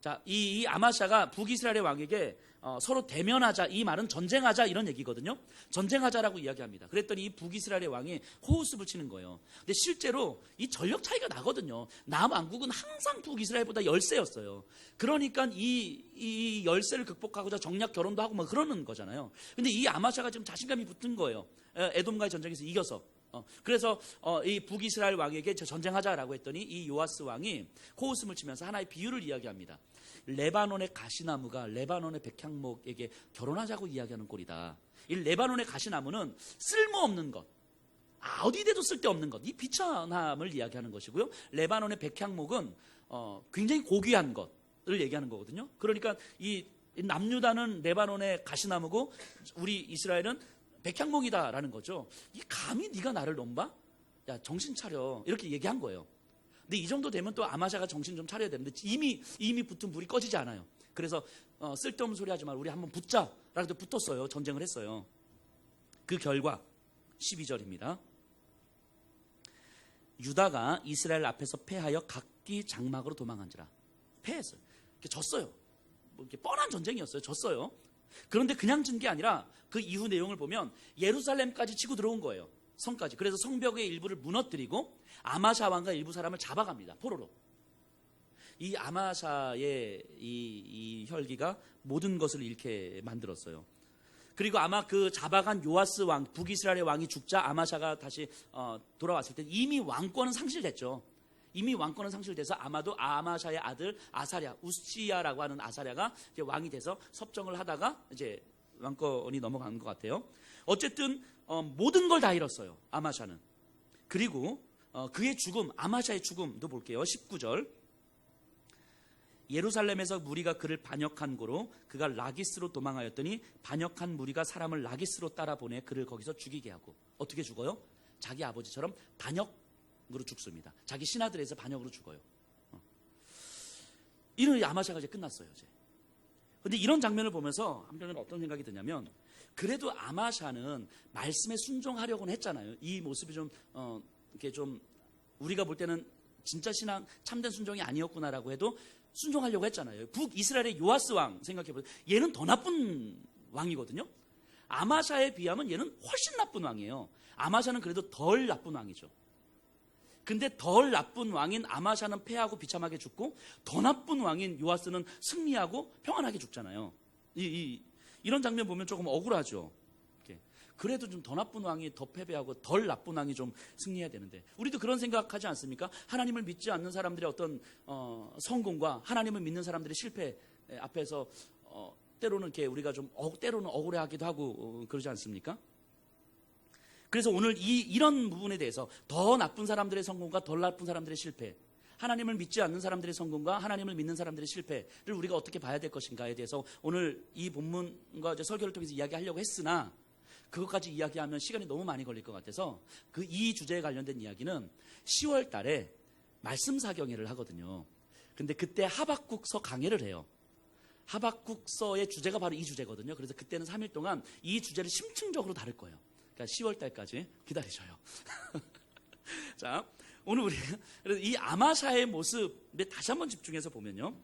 자, 이 아마샤가 북이스라엘의 왕에게 서로 대면하자, 이 말은 전쟁하자 이런 얘기거든요. 전쟁하자라고 이야기합니다. 그랬더니 이 북이스라엘의 왕이 호우습을 치는 거예요. 근데 실제로 이 전력 차이가 나거든요. 남왕국은 항상 북이스라엘보다 열세였어요. 그러니까 이 열세를 극복하고자 정략 결혼도 하고 뭐 그러는 거잖아요. 근데 이 아마샤가 지금 자신감이 붙은 거예요. 에돔과의 전쟁에서 이겨서. 그래서 이 북이스라엘 왕에게 전쟁하자라고 했더니 이 요아스 왕이 호우슴을 치면서 하나의 비유를 이야기합니다. 레바논의 가시나무가 레바논의 백향목에게 결혼하자고 이야기하는 꼴이다. 이 레바논의 가시나무는 쓸모없는 것, 어디 대도 쓸데없는 것, 이 비천함을 이야기하는 것이고요. 레바논의 백향목은 굉장히 고귀한 것을 얘기하는 거거든요. 그러니까 이 남유다는 레바논의 가시나무고 우리 이스라엘은 백향목이다라는 거죠. 이 감히 네가 나를 넘봐? 야, 정신 차려. 이렇게 얘기한 거예요. 근데 이 정도 되면 또 아마샤가 정신 좀 차려야 되는데 이미 붙은 불이 꺼지지 않아요. 그래서 쓸데없는 소리 하지 말고 우리 한번 붙자라고 붙었어요. 전쟁을 했어요. 그 결과 12절입니다. 유다가 이스라엘 앞에서 패하여 각기 장막으로 도망한지라. 패했어요. 졌어요. 뭐 이렇게 뻔한 전쟁이었어요. 졌어요. 그런데 그냥 진 게 아니라 그 이후 내용을 보면 예루살렘까지 치고 들어온 거예요. 성까지. 그래서 성벽의 일부를 무너뜨리고 아마샤 왕과 일부 사람을 잡아갑니다. 포로로. 이 아마샤의 이 혈기가 모든 것을 잃게 만들었어요. 그리고 아마 그 잡아간 요아스 왕, 북이스라엘의 왕이 죽자 아마샤가 다시 돌아왔을 때 이미 왕권은 상실됐죠. 이미 왕권은 상실돼서 아마도 아마샤의 아들 아사랴, 우시야라고 하는 아사랴가 이제 왕이 돼서 섭정을 하다가 이제 왕권이 넘어간 것 같아요. 어쨌든 모든 걸 다 잃었어요. 아마샤는. 그리고 그의 죽음, 아마샤의 죽음도 볼게요. 19절. 예루살렘에서 무리가 그를 반역한 고로 그가 라기스로 도망하였더니 반역한 무리가 사람을 라기스로 따라 보내 그를 거기서 죽이게 하고. 어떻게 죽어요? 자기 아버지처럼 반역으로 죽습니다. 자기 신하들에서 반역으로 죽어요. 이런 아마샤가 이제 끝났어요. 이제. 근데 이런 장면을 보면서 한편으로는 어떤 생각이 드냐면, 그래도 아마샤는 말씀에 순종하려고는 했잖아요. 이 모습이 좀 이렇게 좀 우리가 볼 때는 진짜 신앙 참된 순종이 아니었구나라고 해도 순종하려고 했잖아요. 북이스라엘의 요아스 왕 생각해보세요. 얘는 더 나쁜 왕이거든요. 아마샤에 비하면 얘는 훨씬 나쁜 왕이에요. 아마샤는 그래도 덜 나쁜 왕이죠. 근데 덜 나쁜 왕인 아마샤는 패하고 비참하게 죽고, 더 나쁜 왕인 요아스는 승리하고 평안하게 죽잖아요. 이런 장면 보면 조금 억울하죠. 그래도 좀 더 나쁜 왕이 더 패배하고 덜 나쁜 왕이 좀 승리해야 되는데, 우리도 그런 생각하지 않습니까? 하나님을 믿지 않는 사람들의 어떤 성공과 하나님을 믿는 사람들의 실패 앞에서 때로는 이렇게 우리가 좀 때로는 억울해하기도 하고 그러지 않습니까? 그래서 오늘 이런 부분에 대해서 더 나쁜 사람들의 성공과 덜 나쁜 사람들의 실패, 하나님을 믿지 않는 사람들의 성공과 하나님을 믿는 사람들의 실패를 우리가 어떻게 봐야 될 것인가에 대해서 오늘 이 본문과 설교를 통해서 이야기하려고 했으나, 그것까지 이야기하면 시간이 너무 많이 걸릴 것 같아서 이 주제에 관련된 이야기는 10월 달에 말씀 사경회를 하거든요. 근데 그때 하박국서 강해를 해요. 하박국서의 주제가 바로 이 주제거든요. 그래서 그때는 3일 동안 이 주제를 심층적으로 다룰 거예요. 그러니까 10월 달까지 기다리셔요. 자, 오늘 우리가 이 아마샤의 모습에 다시 한번 집중해서 보면요.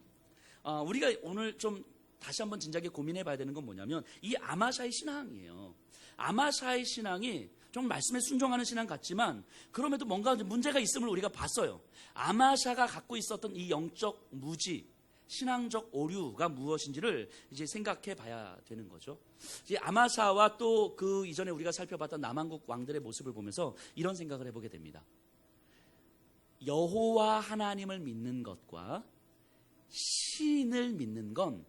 우리가 오늘 좀 다시 한번 진작에 고민해 봐야 되는 건 뭐냐면, 이 아마샤의 신앙이에요. 아마샤의 신앙이 좀 말씀에 순종하는 신앙 같지만 그럼에도 뭔가 문제가 있음을 우리가 봤어요. 아마샤가 갖고 있었던 이 영적 무지, 신앙적 오류가 무엇인지를 이제 생각해 봐야 되는 거죠. 이제 아마샤와 또 그 이전에 우리가 살펴봤던 남한국 왕들의 모습을 보면서 이런 생각을 해보게 됩니다. 여호와 하나님을 믿는 것과 신을 믿는 건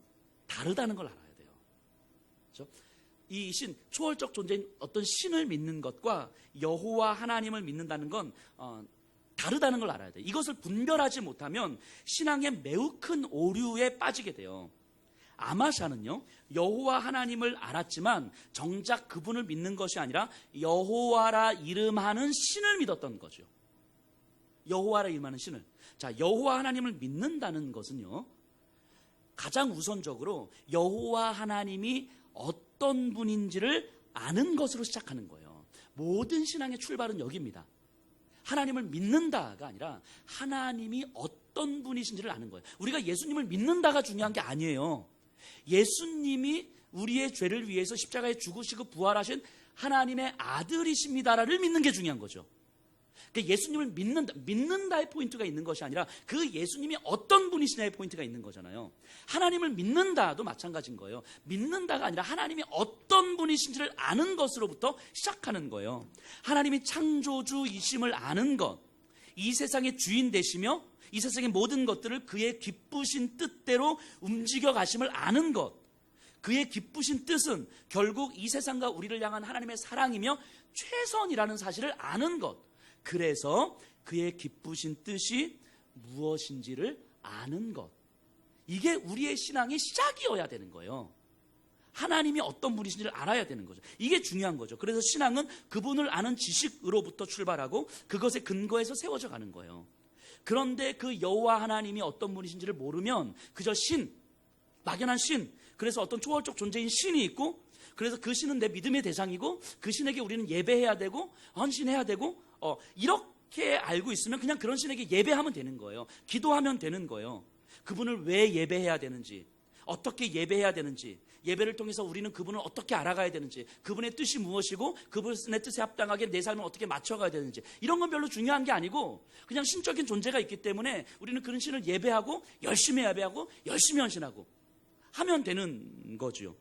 다르다는 걸 알아야 돼요. 그렇죠? 이 신, 초월적 존재인 어떤 신을 믿는 것과 여호와 하나님을 믿는다는 건 다르다는 걸 알아야 돼요. 이것을 분별하지 못하면 신앙에 매우 큰 오류에 빠지게 돼요. 아마샤는요, 여호와 하나님을 알았지만 정작 그분을 믿는 것이 아니라 여호와라 이름하는 신을 믿었던 거죠. 여호와라 이름하는 신을. 자, 여호와 하나님을 믿는다는 것은요, 가장 우선적으로 여호와 하나님이 어떤 분인지를 아는 것으로 시작하는 거예요. 모든 신앙의 출발은 여기입니다. 하나님을 믿는다가 아니라 하나님이 어떤 분이신지를 아는 거예요. 우리가 예수님을 믿는다가 중요한 게 아니에요. 예수님이 우리의 죄를 위해서 십자가에 죽으시고 부활하신 하나님의 아들이십니다를 믿는 게 중요한 거죠. 그러니까 예수님을 믿는다의 포인트가 있는 것이 아니라 그 예수님이 어떤 분이시냐의 포인트가 있는 거잖아요. 하나님을 믿는다도 마찬가지인 거예요. 믿는다가 아니라 하나님이 어떤 분이신지를 아는 것으로부터 시작하는 거예요. 하나님이 창조주이심을 아는 것, 이 세상의 주인 되시며 이 세상의 모든 것들을 그의 기쁘신 뜻대로 움직여 가심을 아는 것, 그의 기쁘신 뜻은 결국 이 세상과 우리를 향한 하나님의 사랑이며 최선이라는 사실을 아는 것, 그래서 그의 기쁘신 뜻이 무엇인지를 아는 것, 이게 우리의 신앙의 시작이어야 되는 거예요. 하나님이 어떤 분이신지를 알아야 되는 거죠. 이게 중요한 거죠. 그래서 신앙은 그분을 아는 지식으로부터 출발하고 그것에 근거해서 세워져 가는 거예요. 그런데 그 여호와 하나님이 어떤 분이신지를 모르면 그저 신, 막연한 신, 그래서 어떤 초월적 존재인 신이 있고, 그래서 그 신은 내 믿음의 대상이고, 그 신에게 우리는 예배해야 되고 헌신해야 되고, 이렇게 알고 있으면 그냥 그런 신에게 예배하면 되는 거예요. 기도하면 되는 거예요. 그분을 왜 예배해야 되는지, 어떻게 예배해야 되는지, 예배를 통해서 우리는 그분을 어떻게 알아가야 되는지, 그분의 뜻이 무엇이고 그분의 뜻에 합당하게 내 삶을 어떻게 맞춰가야 되는지, 이런 건 별로 중요한 게 아니고 그냥 신적인 존재가 있기 때문에 우리는 그런 신을 예배하고 열심히 예배하고 열심히 헌신하고 하면 되는 거죠.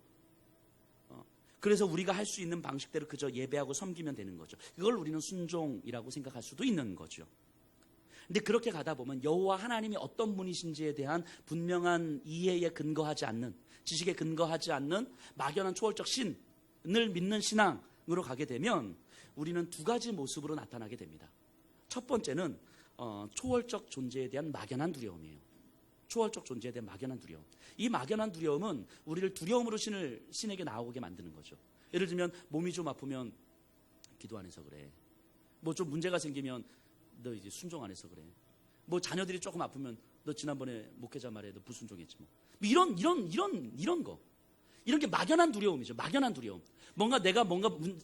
그래서 우리가 할 수 있는 방식대로 그저 예배하고 섬기면 되는 거죠. 그걸 우리는 순종이라고 생각할 수도 있는 거죠. 근데 그렇게 가다 보면 여호와 하나님이 어떤 분이신지에 대한 분명한 이해에 근거하지 않는, 지식에 근거하지 않는 막연한 초월적 신을 믿는 신앙으로 가게 되면 우리는 두 가지 모습으로 나타나게 됩니다. 첫 번째는 초월적 존재에 대한 막연한 두려움이에요. 초월적 존재에 대한 막연한 두려움. 이 막연한 두려움은 우리를 두려움으로 신에게 나오게 만드는 거죠. 예를 들면 몸이 좀 아프면 기도 안 해서 그래. 뭐 좀 문제가 생기면 너 이제 순종 안 해서 그래. 뭐 자녀들이 조금 아프면 너 지난번에 목회자 말에 너 불순종했지 뭐. 이런 거. 이런 게 막연한 두려움이죠. 막연한 두려움. 내가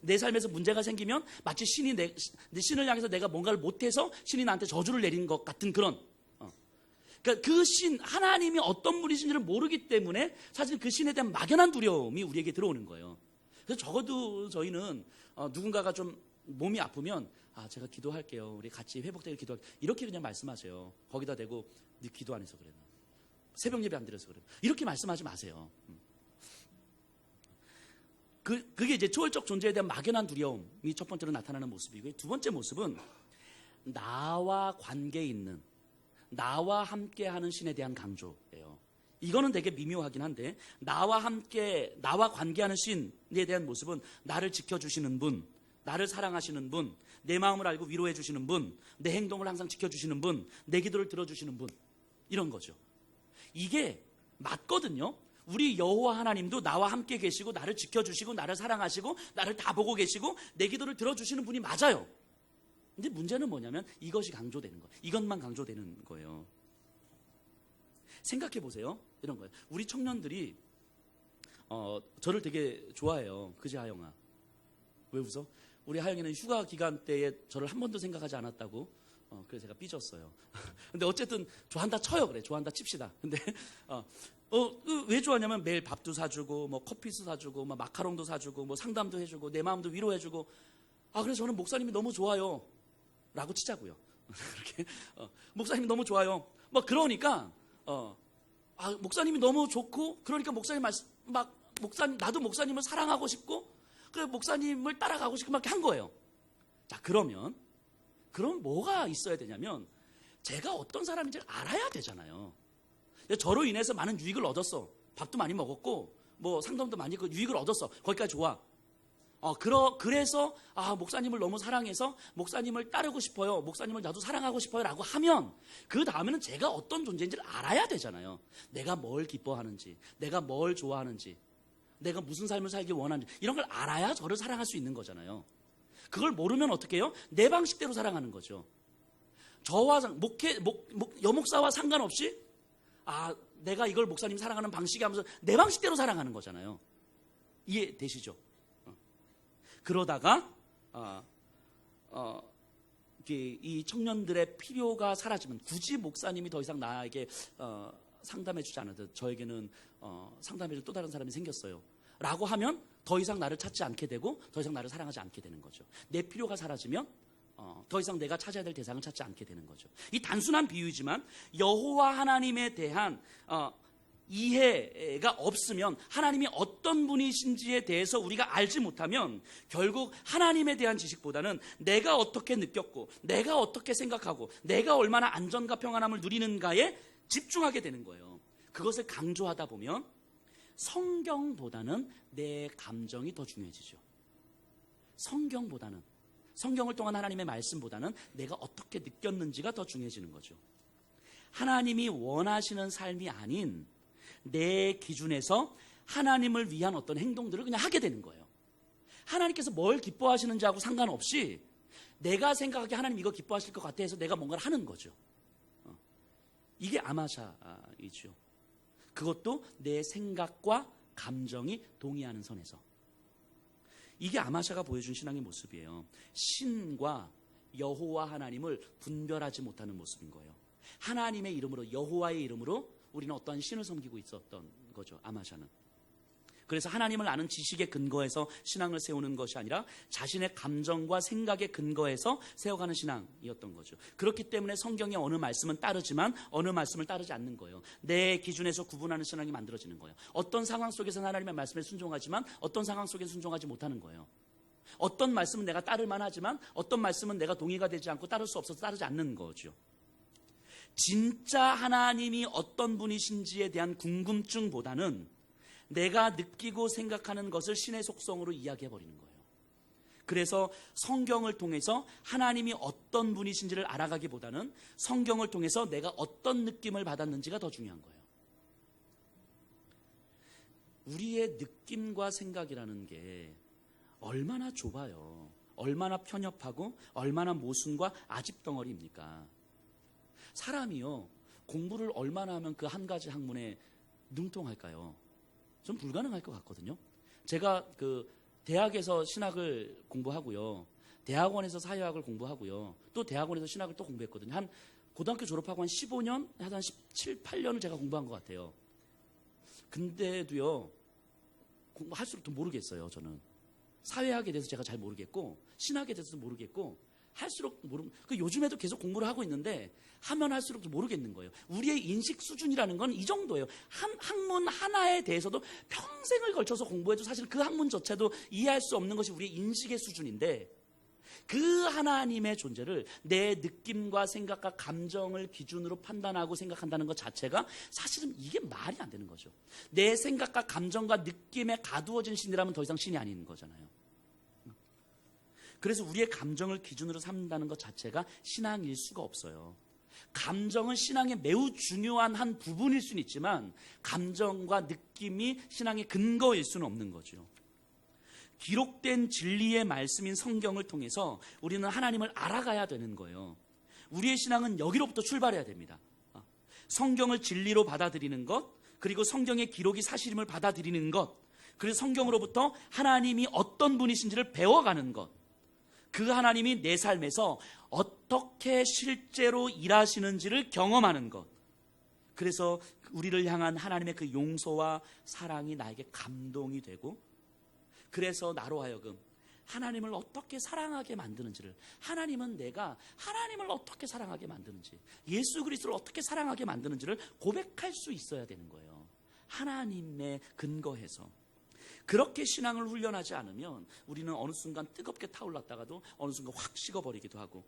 내 삶에서 문제가 생기면 마치 신을 향해서 내가 뭔가를 못해서 신이 나한테 저주를 내린 것 같은 그런. 그러니까 그 신, 하나님이 어떤 분이신지를 모르기 때문에 사실 그 신에 대한 막연한 두려움이 우리에게 들어오는 거예요. 그래서 적어도 저희는 누군가가 좀 몸이 아프면 제가 기도할게요. 우리 같이 회복되길 기도할게요. 이렇게 그냥 말씀하세요. 거기다 대고 네 기도 안 해서 그래. 새벽 예배 안 드려서 그래. 이렇게 말씀하지 마세요. 그게 이제 초월적 존재에 대한 막연한 두려움이 첫 번째로 나타나는 모습이고요. 두 번째 모습은 나와 관계 있는, 나와 함께하는 신에 대한 강조예요. 이거는 되게 미묘하긴 한데, 나와 관계하는 신에 대한 모습은 나를 지켜주시는 분, 나를 사랑하시는 분, 내 마음을 알고 위로해 주시는 분, 내 행동을 항상 지켜주시는 분, 내 기도를 들어주시는 분, 이런 거죠. 이게 맞거든요. 우리 여호와 하나님도 나와 함께 계시고 나를 지켜주시고 나를 사랑하시고 나를 다 보고 계시고 내 기도를 들어주시는 분이 맞아요. 근데 문제는 뭐냐면 이것이 강조되는 거예요. 이것만 강조되는 거예요. 생각해 보세요. 이런 거예요. 우리 청년들이 저를 되게 좋아해요. 그지 하영아? 왜 웃어? 우리 하영이는 휴가 기간 때에 저를 한 번도 생각하지 않았다고. 그래서 제가 삐졌어요. 근데 어쨌든 좋아한다 쳐요. 그래. 좋아한다 칩시다. 근데 왜 좋아하냐면 매일 밥도 사주고 뭐 커피도 사주고 뭐 마카롱도 사주고 뭐 상담도 해주고 내 마음도 위로해주고. 그래서 저는 목사님이 너무 좋아요. 라고 치자고요. 그렇게 목사님이 너무 좋아요. 그러니까 목사님이 너무 좋고 그러니까 목사님 나도 목사님을 사랑하고 싶고 그래 목사님을 따라가고 싶고 막 한 거예요. 자, 그럼 뭐가 있어야 되냐면 제가 어떤 사람인지 알아야 되잖아요. 저로 인해서 많은 유익을 얻었어. 밥도 많이 먹었고 뭐 상담도 많이 했고 유익을 얻었어. 거기까지 좋아. 그래서 목사님을 너무 사랑해서 목사님을 따르고 싶어요. 목사님을 나도 사랑하고 싶어요. 라고 하면 그 다음에는 제가 어떤 존재인지를 알아야 되잖아요. 내가 뭘 기뻐하는지, 내가 뭘 좋아하는지, 내가 무슨 삶을 살기 원하는지 이런 걸 알아야 저를 사랑할 수 있는 거잖아요. 그걸 모르면 어떻게 해요? 내 방식대로 사랑하는 거죠. 저와 여목사와 상관없이 내가 이걸 목사님 사랑하는 방식이 하면서 내 방식대로 사랑하는 거잖아요. 이해되시죠? 그러다가 이 청년들의 필요가 사라지면 굳이 목사님이 더 이상 나에게 상담해주지 않아도 저에게는 상담해줄 또 다른 사람이 생겼어요. 라고 하면 더 이상 나를 찾지 않게 되고 더 이상 나를 사랑하지 않게 되는 거죠. 내 필요가 사라지면 더 이상 내가 찾아야 될 대상을 찾지 않게 되는 거죠. 이 단순한 비유이지만 여호와 하나님에 대한 이해가 없으면 하나님이 어떤 분이신지에 대해서 우리가 알지 못하면 결국 하나님에 대한 지식보다는 내가 어떻게 느꼈고 내가 어떻게 생각하고 내가 얼마나 안전과 평안함을 누리는가에 집중하게 되는 거예요. 그것을 강조하다 보면 성경보다는 내 감정이 더 중요해지죠. 성경을 통한 하나님의 말씀보다는 내가 어떻게 느꼈는지가 더 중요해지는 거죠. 하나님이 원하시는 삶이 아닌 내 기준에서 하나님을 위한 어떤 행동들을 그냥 하게 되는 거예요. 하나님께서 뭘 기뻐하시는지 하고 상관없이 내가 생각하기에 하나님 이거 기뻐하실 것 같아 해서 내가 뭔가를 하는 거죠. 이게 아마샤이죠. 그것도 내 생각과 감정이 동의하는 선에서. 이게 아마샤가 보여준 신앙의 모습이에요. 신과 여호와 하나님을 분별하지 못하는 모습인 거예요. 하나님의 이름으로, 여호와의 이름으로 우리는 어떠한 신을 섬기고 있었던 거죠, 아마샤는. 그래서 하나님을 아는 지식에 근거해서 신앙을 세우는 것이 아니라 자신의 감정과 생각에 근거해서 세워가는 신앙이었던 거죠. 그렇기 때문에 성경의 어느 말씀은 따르지만 어느 말씀을 따르지 않는 거예요. 내 기준에서 구분하는 신앙이 만들어지는 거예요. 어떤 상황 속에서는 하나님의 말씀에 순종하지만 어떤 상황 속에서 순종하지 못하는 거예요. 어떤 말씀은 내가 따를 만하지만 어떤 말씀은 내가 동의가 되지 않고 따를 수 없어서 따르지 않는 거죠. 진짜 하나님이 어떤 분이신지에 대한 궁금증보다는 내가 느끼고 생각하는 것을 신의 속성으로 이야기해버리는 거예요. 그래서 성경을 통해서 하나님이 어떤 분이신지를 알아가기보다는 성경을 통해서 내가 어떤 느낌을 받았는지가 더 중요한 거예요. 우리의 느낌과 생각이라는 게 얼마나 좁아요. 얼마나 편협하고 얼마나 모순과 아집덩어리입니까? 사람이요, 공부를 얼마나 하면 그 한 가지 학문에 능통할까요? 좀 불가능할 것 같거든요. 제가 대학에서 신학을 공부하고요, 대학원에서 사회학을 공부하고요, 또 대학원에서 신학을 또 공부했거든요. 한 고등학교 졸업하고 한 15년, 한 17, 18년을 제가 공부한 것 같아요. 근데도요, 공부할수록 더 모르겠어요. 저는 사회학에 대해서 제가 잘 모르겠고 신학에 대해서도 모르겠고 할수록 요즘에도 계속 공부를 하고 있는데 하면 할수록 좀 모르겠는 거예요. 우리의 인식 수준이라는 건 이 정도예요. 한 학문 하나에 대해서도 평생을 걸쳐서 공부해도 사실 그 학문 자체도 이해할 수 없는 것이 우리의 인식의 수준인데, 그 하나님의 존재를 내 느낌과 생각과 감정을 기준으로 판단하고 생각한다는 것 자체가 사실은 이게 말이 안 되는 거죠. 내 생각과 감정과 느낌에 가두어진 신이라면 더 이상 신이 아닌 거잖아요. 그래서 우리의 감정을 기준으로 삼는다는 것 자체가 신앙일 수가 없어요. 감정은 신앙의 매우 중요한 한 부분일 수는 있지만 감정과 느낌이 신앙의 근거일 수는 없는 거죠. 기록된 진리의 말씀인 성경을 통해서 우리는 하나님을 알아가야 되는 거예요. 우리의 신앙은 여기로부터 출발해야 됩니다. 성경을 진리로 받아들이는 것, 그리고 성경의 기록이 사실임을 받아들이는 것, 그리고 성경으로부터 하나님이 어떤 분이신지를 배워가는 것, 그 하나님이 내 삶에서 어떻게 실제로 일하시는지를 경험하는 것, 그래서 우리를 향한 하나님의 그 용서와 사랑이 나에게 감동이 되고, 그래서 나로 하여금 하나님을 어떻게 사랑하게 만드는지를, 하나님은 내가 하나님을 어떻게 사랑하게 만드는지, 예수 그리스도를 어떻게 사랑하게 만드는지를 고백할 수 있어야 되는 거예요. 하나님의 근거해서. 그렇게 신앙을 훈련하지 않으면 우리는 어느 순간 뜨겁게 타올랐다가도 어느 순간 확 식어버리기도 하고,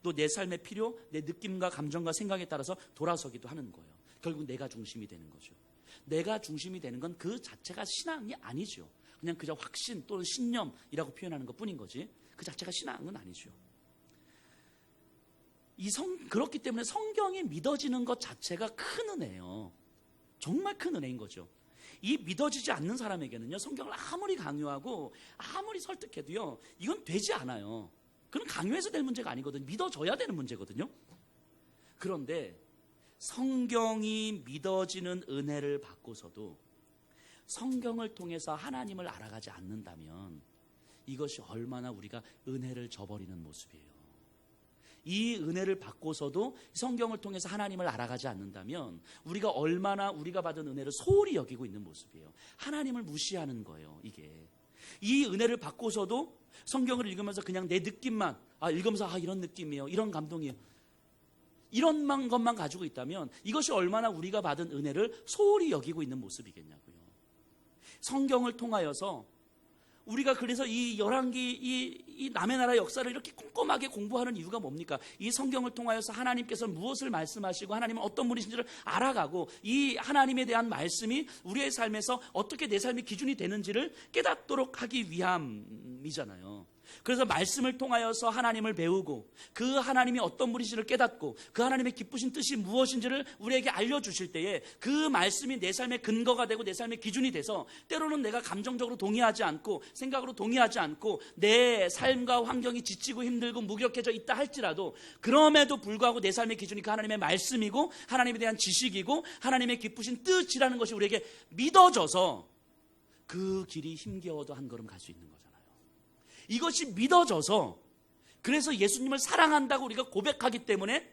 또 내 삶의 필요, 내 느낌과 감정과 생각에 따라서 돌아서기도 하는 거예요. 결국 내가 중심이 되는 거죠. 내가 중심이 되는 건 그 자체가 신앙이 아니죠. 그냥 그저 확신 또는 신념이라고 표현하는 것 뿐인 거지 그 자체가 신앙은 아니죠. 그렇기 때문에 성경이 믿어지는 것 자체가 큰 은혜예요. 정말 큰 은혜인 거죠. 이 믿어지지 않는 사람에게는요, 성경을 아무리 강요하고 아무리 설득해도요, 이건 되지 않아요. 그건 강요해서 될 문제가 아니거든요. 믿어져야 되는 문제거든요. 그런데 성경이 믿어지는 은혜를 받고서도 성경을 통해서 하나님을 알아가지 않는다면 이것이 얼마나 우리가 은혜를 저버리는 모습이에요. 이 은혜를 받고서도 성경을 통해서 하나님을 알아가지 않는다면 우리가 얼마나 우리가 받은 은혜를 소홀히 여기고 있는 모습이에요. 하나님을 무시하는 거예요. 이게 이 은혜를 받고서도 성경을 읽으면서 그냥 내 느낌만 읽으면서 이런 느낌이에요, 이런 감동이에요, 이런 것만 가지고 있다면 이것이 얼마나 우리가 받은 은혜를 소홀히 여기고 있는 모습이겠냐고요. 성경을 통하여서 우리가 그래서 이 열왕기 이 남의 나라 역사를 이렇게 꼼꼼하게 공부하는 이유가 뭡니까? 이 성경을 통하여서 하나님께서 무엇을 말씀하시고 하나님은 어떤 분이신지를 알아가고 이 하나님에 대한 말씀이 우리의 삶에서 어떻게 내 삶의 기준이 되는지를 깨닫도록 하기 위함이잖아요. 그래서 말씀을 통하여서 하나님을 배우고 그 하나님이 어떤 분이신지를 깨닫고 그 하나님의 기쁘신 뜻이 무엇인지를 우리에게 알려주실 때에 그 말씀이 내 삶의 근거가 되고 내 삶의 기준이 돼서 때로는 내가 감정적으로 동의하지 않고 생각으로 동의하지 않고 내 삶과 환경이 지치고 힘들고 무력해져 있다 할지라도 그럼에도 불구하고 내 삶의 기준이 그 하나님의 말씀이고 하나님에 대한 지식이고 하나님의 기쁘신 뜻이라는 것이 우리에게 믿어져서 그 길이 힘겨워도 한 걸음 갈 수 있는 거잖아요. 이것이 믿어져서, 그래서 예수님을 사랑한다고 우리가 고백하기 때문에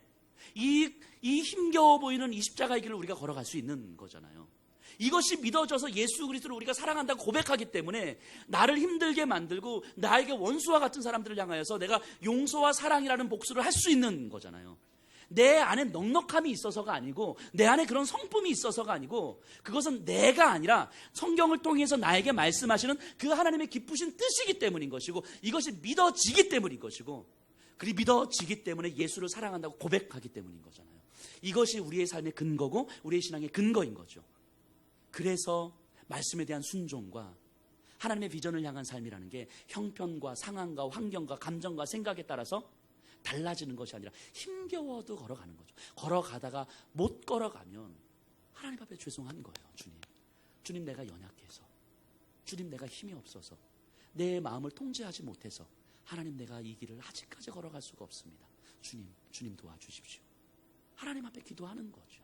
이 힘겨워 보이는 이 십자가의 길을 우리가 걸어갈 수 있는 거잖아요. 이것이 믿어져서 예수 그리스도를 우리가 사랑한다고 고백하기 때문에 나를 힘들게 만들고 나에게 원수와 같은 사람들을 향하여서 내가 용서와 사랑이라는 복수를 할 수 있는 거잖아요. 내 안에 넉넉함이 있어서가 아니고, 내 안에 그런 성품이 있어서가 아니고, 그것은 내가 아니라 성경을 통해서 나에게 말씀하시는 그 하나님의 기쁘신 뜻이기 때문인 것이고, 이것이 믿어지기 때문인 것이고, 그리 믿어지기 때문에 예수를 사랑한다고 고백하기 때문인 거잖아요. 이것이 우리의 삶의 근거고 우리의 신앙의 근거인 거죠. 그래서 말씀에 대한 순종과 하나님의 비전을 향한 삶이라는 게 형편과 상황과 환경과 감정과 생각에 따라서 달라지는 것이 아니라 힘겨워도 걸어가는 거죠. 걸어가다가 못 걸어가면 하나님 앞에 죄송한 거예요. 주님 내가 연약해서, 주님 내가 힘이 없어서, 내 마음을 통제하지 못해서 하나님 내가 이 길을 아직까지 걸어갈 수가 없습니다. 주님 도와주십시오. 하나님 앞에 기도하는 거죠.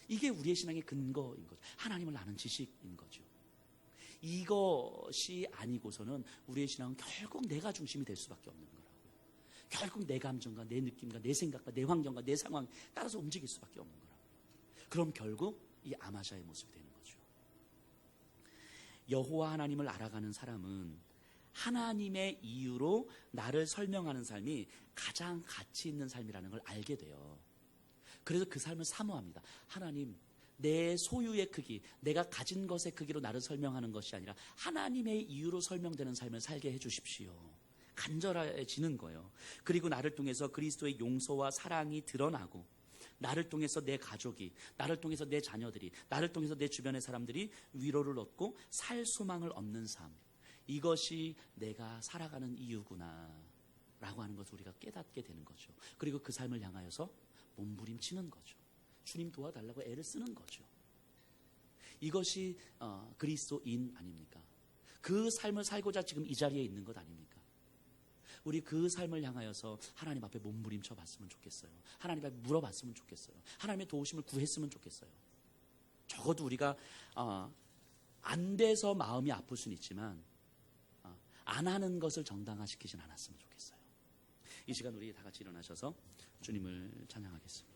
이게 우리의 신앙의 근거인 거죠. 하나님을 아는 지식인 거죠. 이것이 아니고서는 우리의 신앙은 결국 내가 중심이 될 수밖에 없는 거라고요. 결국 내 감정과 내 느낌과 내 생각과 내 환경과 내 상황 따라서 움직일 수밖에 없는 거라고요. 그럼 결국 이 아마샤의 모습이 되는 거죠. 여호와 하나님을 알아가는 사람은 하나님의 이유로 나를 설명하는 삶이 가장 가치 있는 삶이라는 걸 알게 돼요. 그래서 그 삶을 사모합니다. 하나님, 내 소유의 크기, 내가 가진 것의 크기로 나를 설명하는 것이 아니라 하나님의 이유로 설명되는 삶을 살게 해주십시오. 간절해지는 거예요. 그리고 나를 통해서 그리스도의 용서와 사랑이 드러나고, 나를 통해서 내 가족이, 나를 통해서 내 자녀들이, 나를 통해서 내 주변의 사람들이 위로를 얻고 살 소망을 얻는 삶, 이것이 내가 살아가는 이유구나 라고 하는 것을 우리가 깨닫게 되는 거죠. 그리고 그 삶을 향하여서 몸부림치는 거죠. 주님 도와달라고 애를 쓰는 거죠. 이것이 그리스도인 아닙니까? 그 삶을 살고자 지금 이 자리에 있는 것 아닙니까? 우리 그 삶을 향하여서 하나님 앞에 몸부림쳐 봤으면 좋겠어요. 하나님 앞에 물어봤으면 좋겠어요. 하나님의 도우심을 구했으면 좋겠어요. 적어도 우리가 안 돼서 마음이 아플 수는 있지만 안 하는 것을 정당화시키진 않았으면 좋겠어요. 이 시간 우리 다 같이 일어나셔서 주님을 찬양하겠습니다.